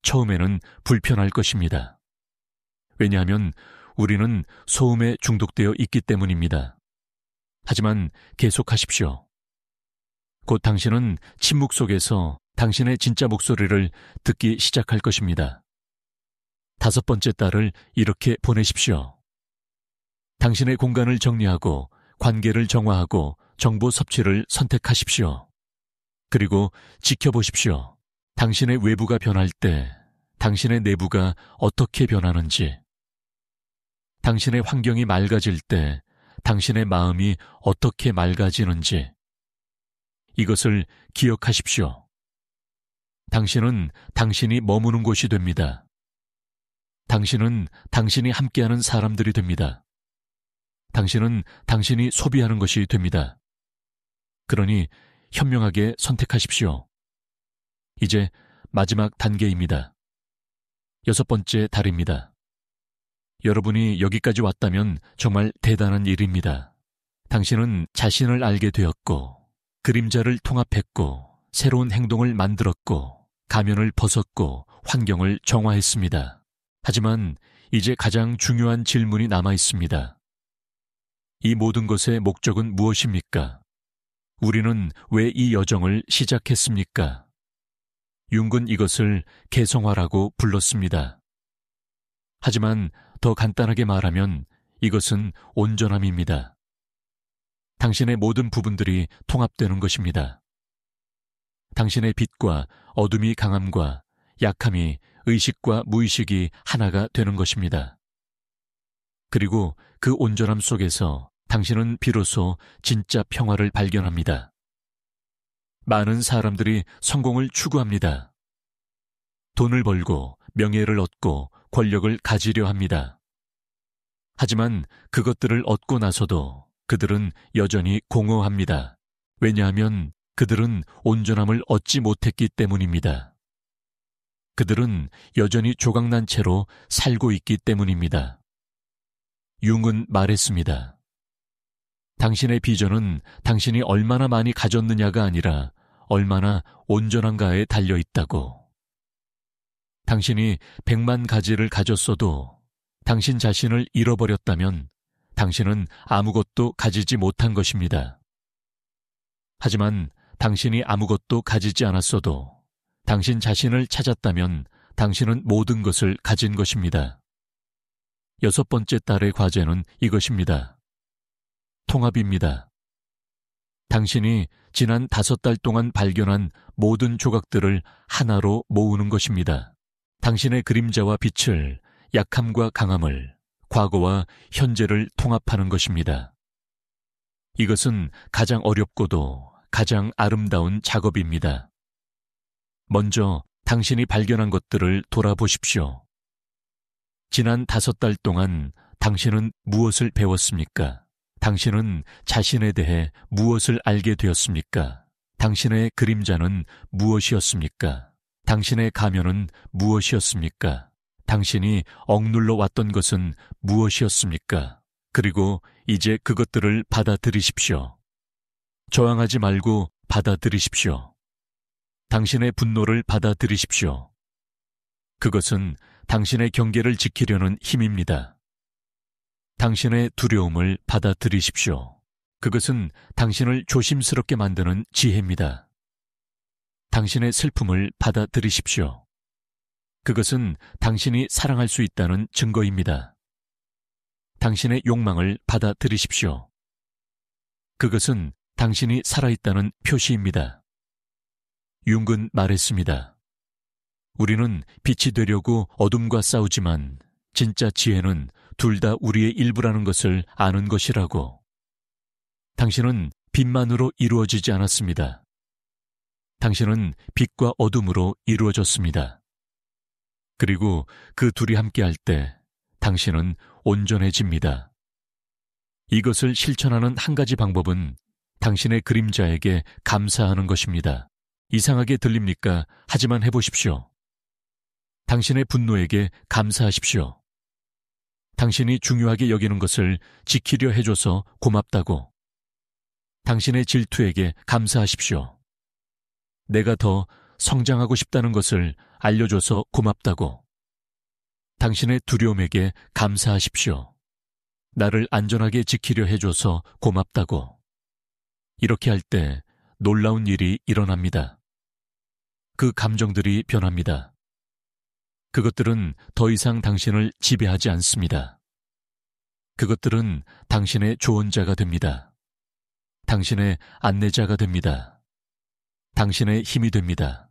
처음에는 불편할 것입니다. 왜냐하면 우리는 소음에 중독되어 있기 때문입니다. 하지만 계속하십시오. 곧 당신은 침묵 속에서 당신의 진짜 목소리를 듣기 시작할 것입니다. 5번째 달을 이렇게 보내십시오. 당신의 공간을 정리하고 관계를 정화하고 정보 섭취를 선택하십시오. 그리고 지켜보십시오. 당신의 외부가 변할 때 당신의 내부가 어떻게 변하는지, 당신의 환경이 맑아질 때 당신의 마음이 어떻게 맑아지는지, 이것을 기억하십시오. 당신은 당신이 머무는 곳이 됩니다. 당신은 당신이 함께하는 사람들이 됩니다. 당신은 당신이 소비하는 것이 됩니다. 그러니 현명하게 선택하십시오. 이제 마지막 단계입니다. 6번째 달입니다. 여러분이 여기까지 왔다면 정말 대단한 일입니다. 당신은 자신을 알게 되었고, 그림자를 통합했고, 새로운 행동을 만들었고, 가면을 벗었고, 환경을 정화했습니다. 하지만 이제 가장 중요한 질문이 남아 있습니다. 이 모든 것의 목적은 무엇입니까? 우리는 왜 이 여정을 시작했습니까? 융은 이것을 개성화라고 불렀습니다. 하지만 더 간단하게 말하면 이것은 온전함입니다. 당신의 모든 부분들이 통합되는 것입니다. 당신의 빛과 어둠이 강함과 약함이 의식과 무의식이 하나가 되는 것입니다. 그리고 그 온전함 속에서 당신은 비로소 진짜 평화를 발견합니다. 많은 사람들이 성공을 추구합니다. 돈을 벌고 명예를 얻고 권력을 가지려 합니다. 하지만 그것들을 얻고 나서도 그들은 여전히 공허합니다. 왜냐하면 그들은 온전함을 얻지 못했기 때문입니다. 그들은 여전히 조각난 채로 살고 있기 때문입니다. 융은 말했습니다. 당신의 비전은 당신이 얼마나 많이 가졌느냐가 아니라 얼마나 온전한가에 달려 있다고. 당신이 100만 가지를 가졌어도 당신 자신을 잃어버렸다면 당신은 아무것도 가지지 못한 것입니다. 하지만 당신이 아무것도 가지지 않았어도 당신 자신을 찾았다면 당신은 모든 것을 가진 것입니다. 6번째 달의 과제는 이것입니다. 통합입니다. 당신이 지난 5달 동안 발견한 모든 조각들을 하나로 모으는 것입니다. 당신의 그림자와 빛을, 약함과 강함을, 과거와 현재를 통합하는 것입니다. 이것은 가장 어렵고도 가장 아름다운 작업입니다. 먼저 당신이 발견한 것들을 돌아보십시오. 지난 5달 동안 당신은 무엇을 배웠습니까? 당신은 자신에 대해 무엇을 알게 되었습니까? 당신의 그림자는 무엇이었습니까? 당신의 가면은 무엇이었습니까? 당신이 억눌러 왔던 것은 무엇이었습니까? 그리고 이제 그것들을 받아들이십시오. 저항하지 말고 받아들이십시오. 당신의 분노를 받아들이십시오. 그것은 당신의 경계를 지키려는 힘입니다. 당신의 두려움을 받아들이십시오. 그것은 당신을 조심스럽게 만드는 지혜입니다. 당신의 슬픔을 받아들이십시오. 그것은 당신이 사랑할 수 있다는 증거입니다. 당신의 욕망을 받아들이십시오. 그것은 당신이 살아있다는 표시입니다. 융은 말했습니다. 우리는 빛이 되려고 어둠과 싸우지만 진짜 지혜는 둘 다 우리의 일부라는 것을 아는 것이라고. 당신은 빛만으로 이루어지지 않았습니다. 당신은 빛과 어둠으로 이루어졌습니다. 그리고 그 둘이 함께할 때 당신은 온전해집니다. 이것을 실천하는 한 가지 방법은 당신의 그림자에게 감사하는 것입니다. 이상하게 들립니까? 하지만 해보십시오. 당신의 분노에게 감사하십시오. 당신이 중요하게 여기는 것을 지키려 해줘서 고맙다고. 당신의 질투에게 감사하십시오. 내가 더 성장하고 싶다는 것을 알려줘서 고맙다고. 당신의 두려움에게 감사하십시오. 나를 안전하게 지키려 해줘서 고맙다고. 이렇게 할 때 놀라운 일이 일어납니다. 그 감정들이 변합니다. 그것들은 더 이상 당신을 지배하지 않습니다. 그것들은 당신의 조언자가 됩니다. 당신의 안내자가 됩니다. 당신의 힘이 됩니다.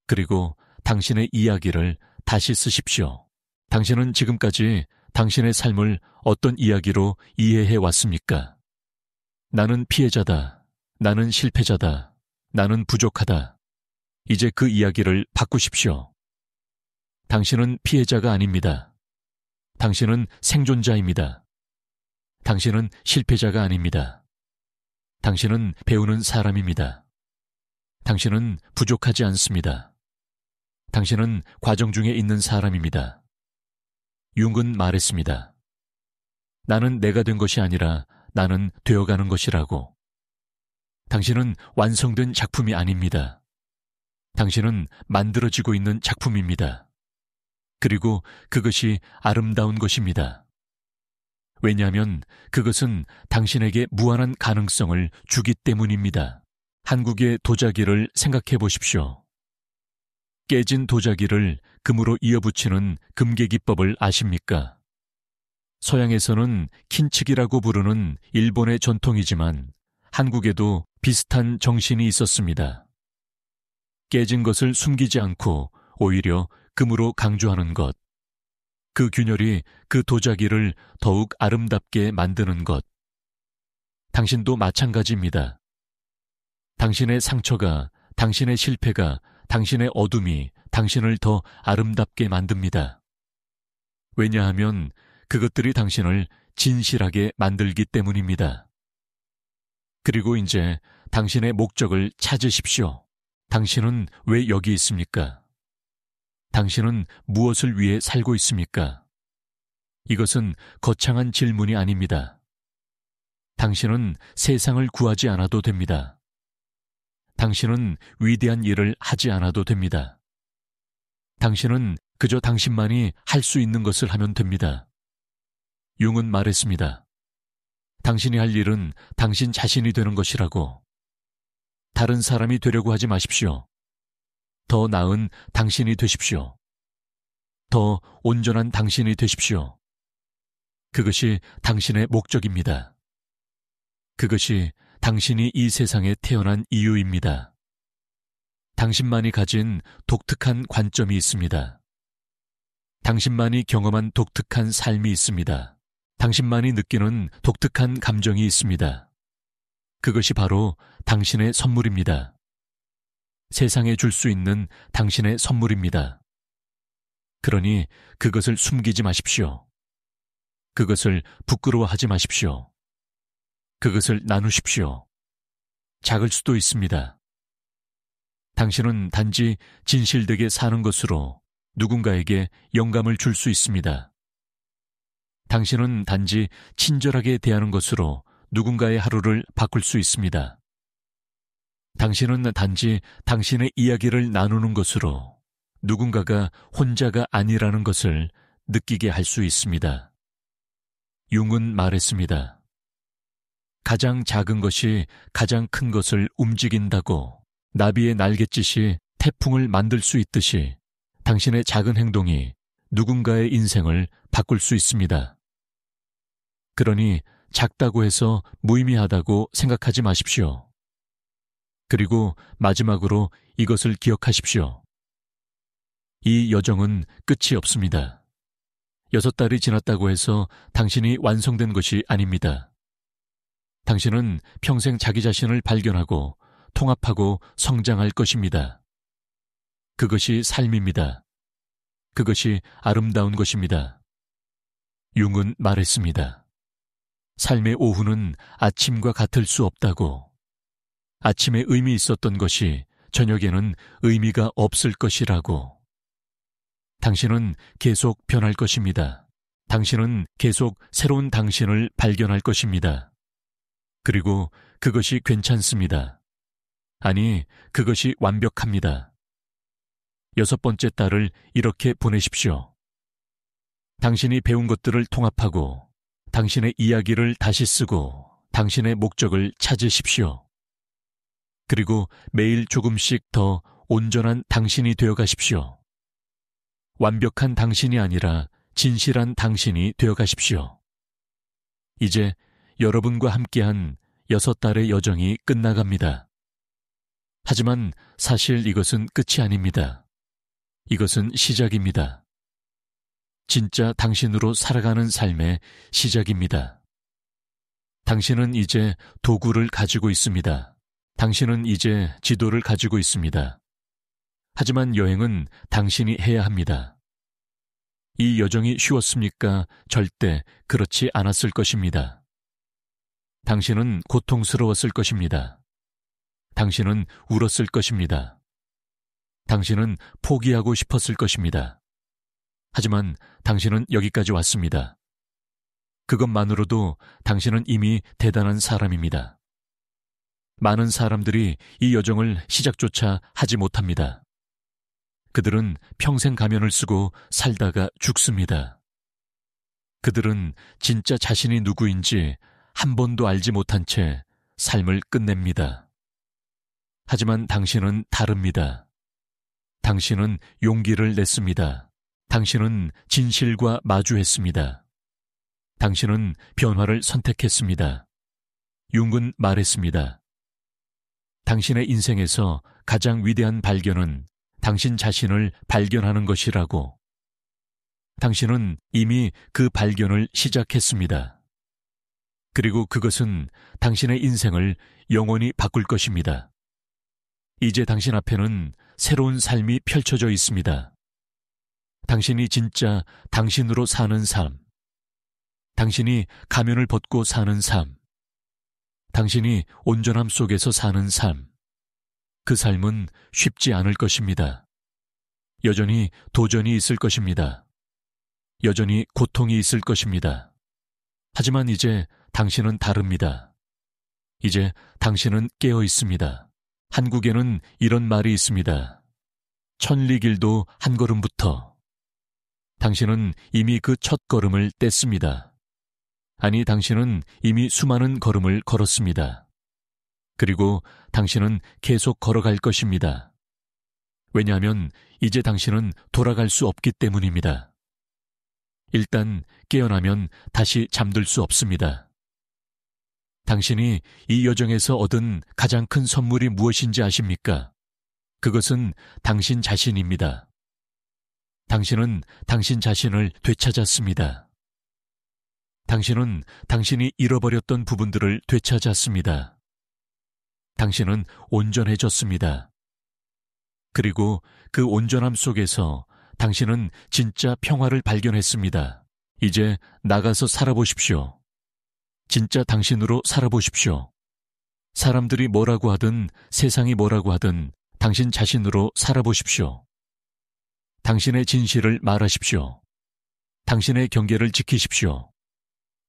그리고 당신의 이야기를 다시 쓰십시오. 당신은 지금까지 당신의 삶을 어떤 이야기로 이해해 왔습니까? 나는 피해자다. 나는 실패자다. 나는 부족하다. 이제 그 이야기를 바꾸십시오. 당신은 피해자가 아닙니다. 당신은 생존자입니다. 당신은 실패자가 아닙니다. 당신은 배우는 사람입니다. 당신은 부족하지 않습니다. 당신은 과정 중에 있는 사람입니다. 융은 말했습니다. 나는 내가 된 것이 아니라 나는 되어가는 것이라고. 당신은 완성된 작품이 아닙니다. 당신은 만들어지고 있는 작품입니다. 그리고 그것이 아름다운 것입니다. 왜냐하면 그것은 당신에게 무한한 가능성을 주기 때문입니다. 한국의 도자기를 생각해 보십시오. 깨진 도자기를 금으로 이어붙이는 금계기법을 아십니까? 서양에서는 킨치기라고 부르는 일본의 전통이지만 한국에도 비슷한 정신이 있었습니다. 깨진 것을 숨기지 않고 오히려 금으로 강조하는 것. 그 균열이 그 도자기를 더욱 아름답게 만드는 것. 당신도 마찬가지입니다. 당신의 상처가, 당신의 실패가, 당신의 어둠이 당신을 더 아름답게 만듭니다. 왜냐하면 그것들이 당신을 진실하게 만들기 때문입니다. 그리고 이제 당신의 목적을 찾으십시오. 당신은 왜 여기 있습니까? 당신은 무엇을 위해 살고 있습니까? 이것은 거창한 질문이 아닙니다. 당신은 세상을 구하지 않아도 됩니다. 당신은 위대한 일을 하지 않아도 됩니다. 당신은 그저 당신만이 할 수 있는 것을 하면 됩니다. 융은 말했습니다. 당신이 할 일은 당신 자신이 되는 것이라고. 다른 사람이 되려고 하지 마십시오. 더 나은 당신이 되십시오. 더 온전한 당신이 되십시오. 그것이 당신의 목적입니다. 그것이 당신이 이 세상에 태어난 이유입니다. 당신만이 가진 독특한 관점이 있습니다. 당신만이 경험한 독특한 삶이 있습니다. 당신만이 느끼는 독특한 감정이 있습니다. 그것이 바로 당신의 선물입니다. 세상에 줄 수 있는 당신의 선물입니다. 그러니 그것을 숨기지 마십시오. 그것을 부끄러워하지 마십시오. 그것을 나누십시오. 작을 수도 있습니다. 당신은 단지 진실되게 사는 것으로 누군가에게 영감을 줄 수 있습니다. 당신은 단지 친절하게 대하는 것으로 누군가의 하루를 바꿀 수 있습니다. 당신은 단지 당신의 이야기를 나누는 것으로 누군가가 혼자가 아니라는 것을 느끼게 할 수 있습니다. 융은 말했습니다. 가장 작은 것이 가장 큰 것을 움직인다고. 나비의 날갯짓이 태풍을 만들 수 있듯이 당신의 작은 행동이 누군가의 인생을 바꿀 수 있습니다. 그러니 작다고 해서 무의미하다고 생각하지 마십시오. 그리고 마지막으로 이것을 기억하십시오. 이 여정은 끝이 없습니다. 6달이 지났다고 해서 당신이 완성된 것이 아닙니다. 당신은 평생 자기 자신을 발견하고 통합하고 성장할 것입니다. 그것이 삶입니다. 그것이 아름다운 것입니다. 융은 말했습니다. 삶의 오후는 아침과 같을 수 없다고. 아침에 의미 있었던 것이 저녁에는 의미가 없을 것이라고. 당신은 계속 변할 것입니다. 당신은 계속 새로운 당신을 발견할 것입니다. 그리고 그것이 괜찮습니다. 아니, 그것이 완벽합니다. 6번째 달을 이렇게 보내십시오. 당신이 배운 것들을 통합하고 당신의 이야기를 다시 쓰고 당신의 목적을 찾으십시오. 그리고 매일 조금씩 더 온전한 당신이 되어 가십시오. 완벽한 당신이 아니라 진실한 당신이 되어 가십시오. 이제 여러분과 함께한 6달의 여정이 끝나갑니다. 하지만 사실 이것은 끝이 아닙니다. 이것은 시작입니다. 진짜 당신으로 살아가는 삶의 시작입니다. 당신은 이제 도구를 가지고 있습니다. 당신은 이제 지도를 가지고 있습니다. 하지만 여행은 당신이 해야 합니다. 이 여정이 쉬웠습니까? 절대 그렇지 않았을 것입니다. 당신은 고통스러웠을 것입니다. 당신은 울었을 것입니다. 당신은 포기하고 싶었을 것입니다. 하지만 당신은 여기까지 왔습니다. 그것만으로도 당신은 이미 대단한 사람입니다. 많은 사람들이 이 여정을 시작조차 하지 못합니다. 그들은 평생 가면을 쓰고 살다가 죽습니다. 그들은 진짜 자신이 누구인지 한 번도 알지 못한 채 삶을 끝냅니다. 하지만 당신은 다릅니다. 당신은 용기를 냈습니다. 당신은 진실과 마주했습니다. 당신은 변화를 선택했습니다. 융은 말했습니다. 당신의 인생에서 가장 위대한 발견은 당신 자신을 발견하는 것이라고. 당신은 이미 그 발견을 시작했습니다. 그리고 그것은 당신의 인생을 영원히 바꿀 것입니다. 이제 당신 앞에는 새로운 삶이 펼쳐져 있습니다. 당신이 진짜 당신으로 사는 삶. 당신이 가면을 벗고 사는 삶. 당신이 온전함 속에서 사는 삶. 그 삶은 쉽지 않을 것입니다. 여전히 도전이 있을 것입니다. 여전히 고통이 있을 것입니다. 하지만 이제 당신은 다릅니다. 이제 당신은 깨어 있습니다. 한국에는 이런 말이 있습니다. 천리길도 한 걸음부터. 당신은 이미 그 첫 걸음을 뗐습니다. 아니, 당신은 이미 수많은 걸음을 걸었습니다. 그리고 당신은 계속 걸어갈 것입니다. 왜냐하면 이제 당신은 돌아갈 수 없기 때문입니다. 일단 깨어나면 다시 잠들 수 없습니다. 당신이 이 여정에서 얻은 가장 큰 선물이 무엇인지 아십니까? 그것은 당신 자신입니다. 당신은 당신 자신을 되찾았습니다. 당신은 당신이 잃어버렸던 부분들을 되찾았습니다. 당신은 온전해졌습니다. 그리고 그 온전함 속에서 당신은 진짜 평화를 발견했습니다. 이제 나가서 살아보십시오. 진짜 당신으로 살아보십시오. 사람들이 뭐라고 하든 세상이 뭐라고 하든 당신 자신으로 살아보십시오. 당신의 진실을 말하십시오. 당신의 경계를 지키십시오.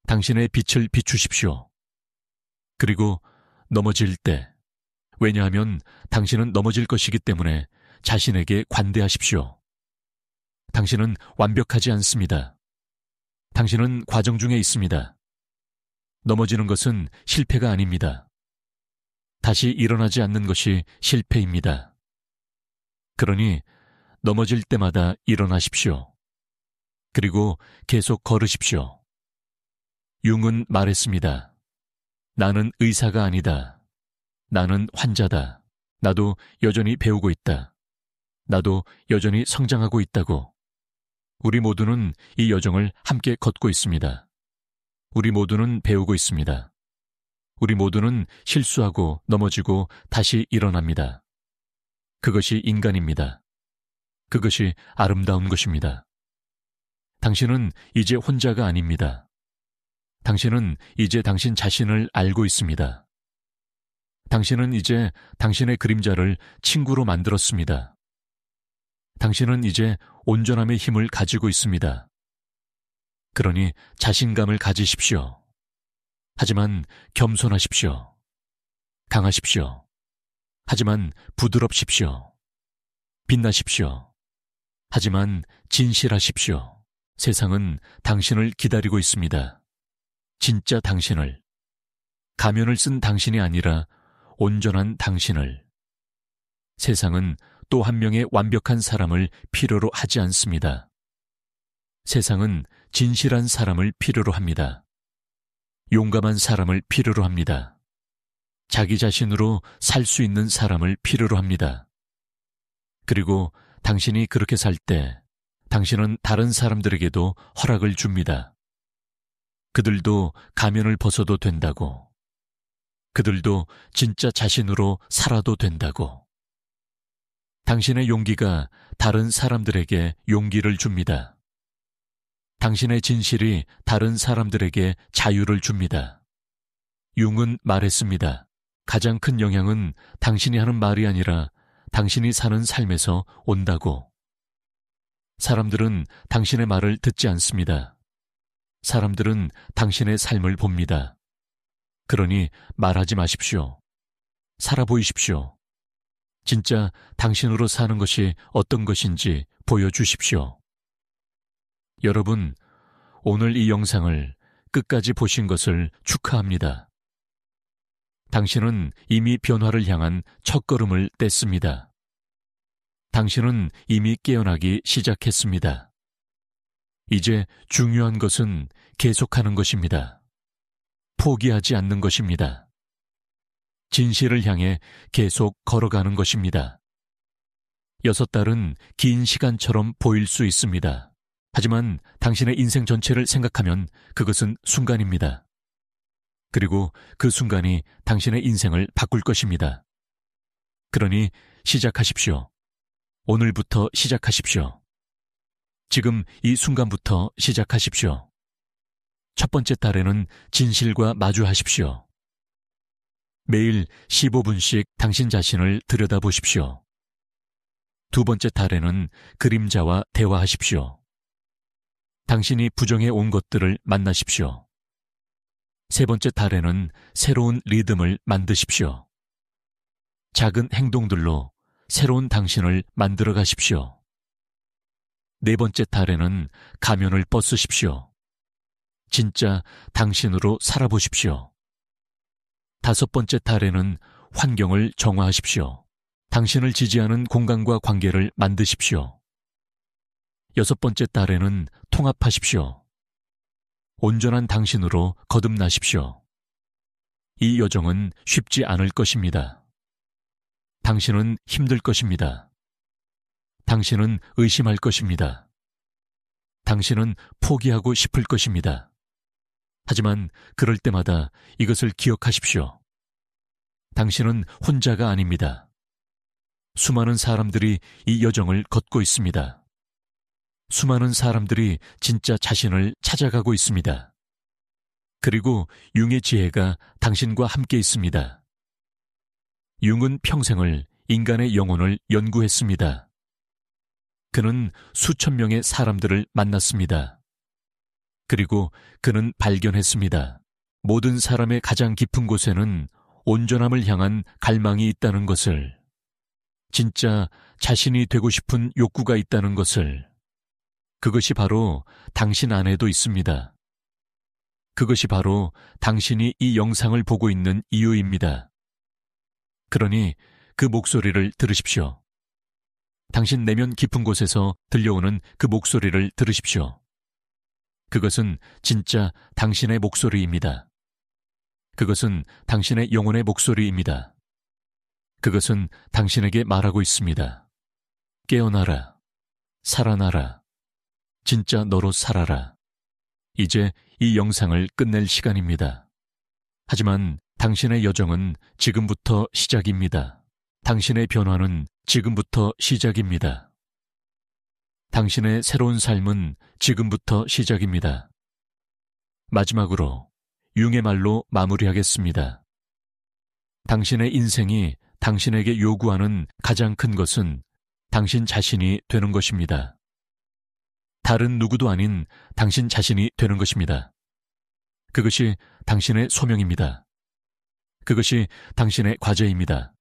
당신의 빛을 비추십시오. 그리고 넘어질 때, 왜냐하면 당신은 넘어질 것이기 때문에 자신에게 관대하십시오. 당신은 완벽하지 않습니다. 당신은 과정 중에 있습니다. 넘어지는 것은 실패가 아닙니다. 다시 일어나지 않는 것이 실패입니다. 그러니 넘어질 때마다 일어나십시오. 그리고 계속 걸으십시오. 융은 말했습니다. 나는 의사가 아니다. 나는 환자다. 나도 여전히 배우고 있다. 나도 여전히 성장하고 있다고. 우리 모두는 이 여정을 함께 걷고 있습니다. 우리 모두는 배우고 있습니다. 우리 모두는 실수하고 넘어지고 다시 일어납니다. 그것이 인간입니다. 그것이 아름다운 것입니다. 당신은 이제 혼자가 아닙니다. 당신은 이제 당신 자신을 알고 있습니다. 당신은 이제 당신의 그림자를 친구로 만들었습니다. 당신은 이제 온전함의 힘을 가지고 있습니다. 그러니 자신감을 가지십시오. 하지만 겸손하십시오. 강하십시오. 하지만 부드럽십시오. 빛나십시오. 하지만 진실하십시오. 세상은 당신을 기다리고 있습니다. 진짜 당신을. 가면을 쓴 당신이 아니라 온전한 당신을. 세상은 또 한 명의 완벽한 사람을 필요로 하지 않습니다. 세상은 진실한 사람을 필요로 합니다. 용감한 사람을 필요로 합니다. 자기 자신으로 살 수 있는 사람을 필요로 합니다. 그리고 당신이 그렇게 살 때 당신은 다른 사람들에게도 허락을 줍니다. 그들도 가면을 벗어도 된다고. 그들도 진짜 자신으로 살아도 된다고. 당신의 용기가 다른 사람들에게 용기를 줍니다. 당신의 진실이 다른 사람들에게 자유를 줍니다. 융은 말했습니다. 가장 큰 영향은 당신이 하는 말이 아니라 당신이 사는 삶에서 온다고. 사람들은 당신의 말을 듣지 않습니다. 사람들은 당신의 삶을 봅니다. 그러니 말하지 마십시오. 살아 보이십시오. 진짜 당신으로 사는 것이 어떤 것인지 보여주십시오. 여러분, 오늘 이 영상을 끝까지 보신 것을 축하합니다. 당신은 이미 변화를 향한 첫걸음을 뗐습니다. 당신은 이미 깨어나기 시작했습니다. 이제 중요한 것은 계속하는 것입니다. 포기하지 않는 것입니다. 진실을 향해 계속 걸어가는 것입니다. 6달은 긴 시간처럼 보일 수 있습니다. 하지만 당신의 인생 전체를 생각하면 그것은 순간입니다. 그리고 그 순간이 당신의 인생을 바꿀 것입니다. 그러니 시작하십시오. 오늘부터 시작하십시오. 지금 이 순간부터 시작하십시오. 첫 번째 달에는 진실과 마주하십시오. 매일 15분씩 당신 자신을 들여다보십시오. 두 번째 달에는 그림자와 대화하십시오. 당신이 부정해 온 것들을 만나십시오. 세 번째 달에는 새로운 리듬을 만드십시오. 작은 행동들로 새로운 당신을 만들어 가십시오. 네 번째 달에는 가면을 벗으십시오. 진짜 당신으로 살아보십시오. 다섯 번째 달에는 환경을 정화하십시오. 당신을 지지하는 공간과 관계를 만드십시오. 여섯 번째 달에는 통합하십시오. 온전한 당신으로 거듭나십시오. 이 여정은 쉽지 않을 것입니다. 당신은 힘들 것입니다. 당신은 의심할 것입니다. 당신은 포기하고 싶을 것입니다. 하지만 그럴 때마다 이것을 기억하십시오. 당신은 혼자가 아닙니다. 수많은 사람들이 이 여정을 걷고 있습니다. 수많은 사람들이 진짜 자신을 찾아가고 있습니다. 그리고 융의 지혜가 당신과 함께 있습니다. 융은 평생을 인간의 영혼을 연구했습니다. 그는 수천 명의 사람들을 만났습니다. 그리고 그는 발견했습니다. 모든 사람의 가장 깊은 곳에는 온전함을 향한 갈망이 있다는 것을, 진짜 자신이 되고 싶은 욕구가 있다는 것을, 그것이 바로 당신 안에도 있습니다. 그것이 바로 당신이 이 영상을 보고 있는 이유입니다. 그러니 그 목소리를 들으십시오. 당신 내면 깊은 곳에서 들려오는 그 목소리를 들으십시오. 그것은 진짜 당신의 목소리입니다. 그것은 당신의 영혼의 목소리입니다. 그것은 당신에게 말하고 있습니다. 깨어나라. 살아나라. 진짜 너로 살아라. 이제 이 영상을 끝낼 시간입니다. 하지만 당신의 여정은 지금부터 시작입니다. 당신의 변화는 지금부터 시작입니다. 당신의 새로운 삶은 지금부터 시작입니다. 마지막으로 융의 말로 마무리하겠습니다. 당신의 인생이 당신에게 요구하는 가장 큰 것은 당신 자신이 되는 것입니다. 다른 누구도 아닌 당신 자신이 되는 것입니다. 그것이 당신의 소명입니다. 그것이 당신의 과제입니다.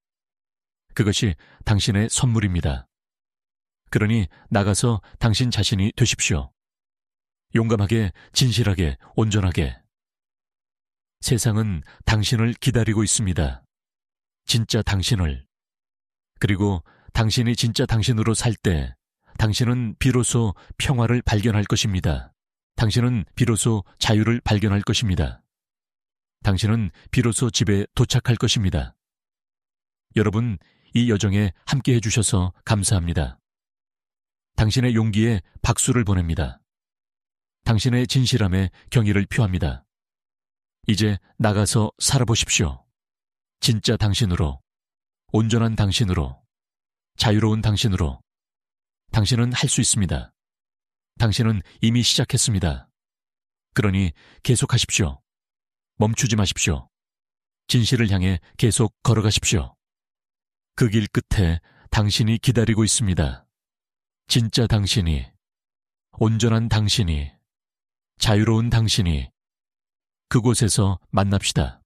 그것이 당신의 선물입니다. 그러니 나가서 당신 자신이 되십시오. 용감하게, 진실하게, 온전하게. 세상은 당신을 기다리고 있습니다. 진짜 당신을. 그리고 당신이 진짜 당신으로 살 때 당신은 비로소 평화를 발견할 것입니다. 당신은 비로소 자유를 발견할 것입니다. 당신은 비로소 집에 도착할 것입니다. 여러분, 이 여정에 함께 해주셔서 감사합니다. 당신의 용기에 박수를 보냅니다. 당신의 진실함에 경의를 표합니다. 이제 나가서 살아보십시오. 진짜 당신으로, 온전한 당신으로, 자유로운 당신으로. 당신은 할 수 있습니다. 당신은 이미 시작했습니다. 그러니 계속하십시오. 멈추지 마십시오. 진실을 향해 계속 걸어가십시오. 그 길 끝에 당신이 기다리고 있습니다. 진짜 당신이, 온전한 당신이, 자유로운 당신이 그곳에서 만납시다.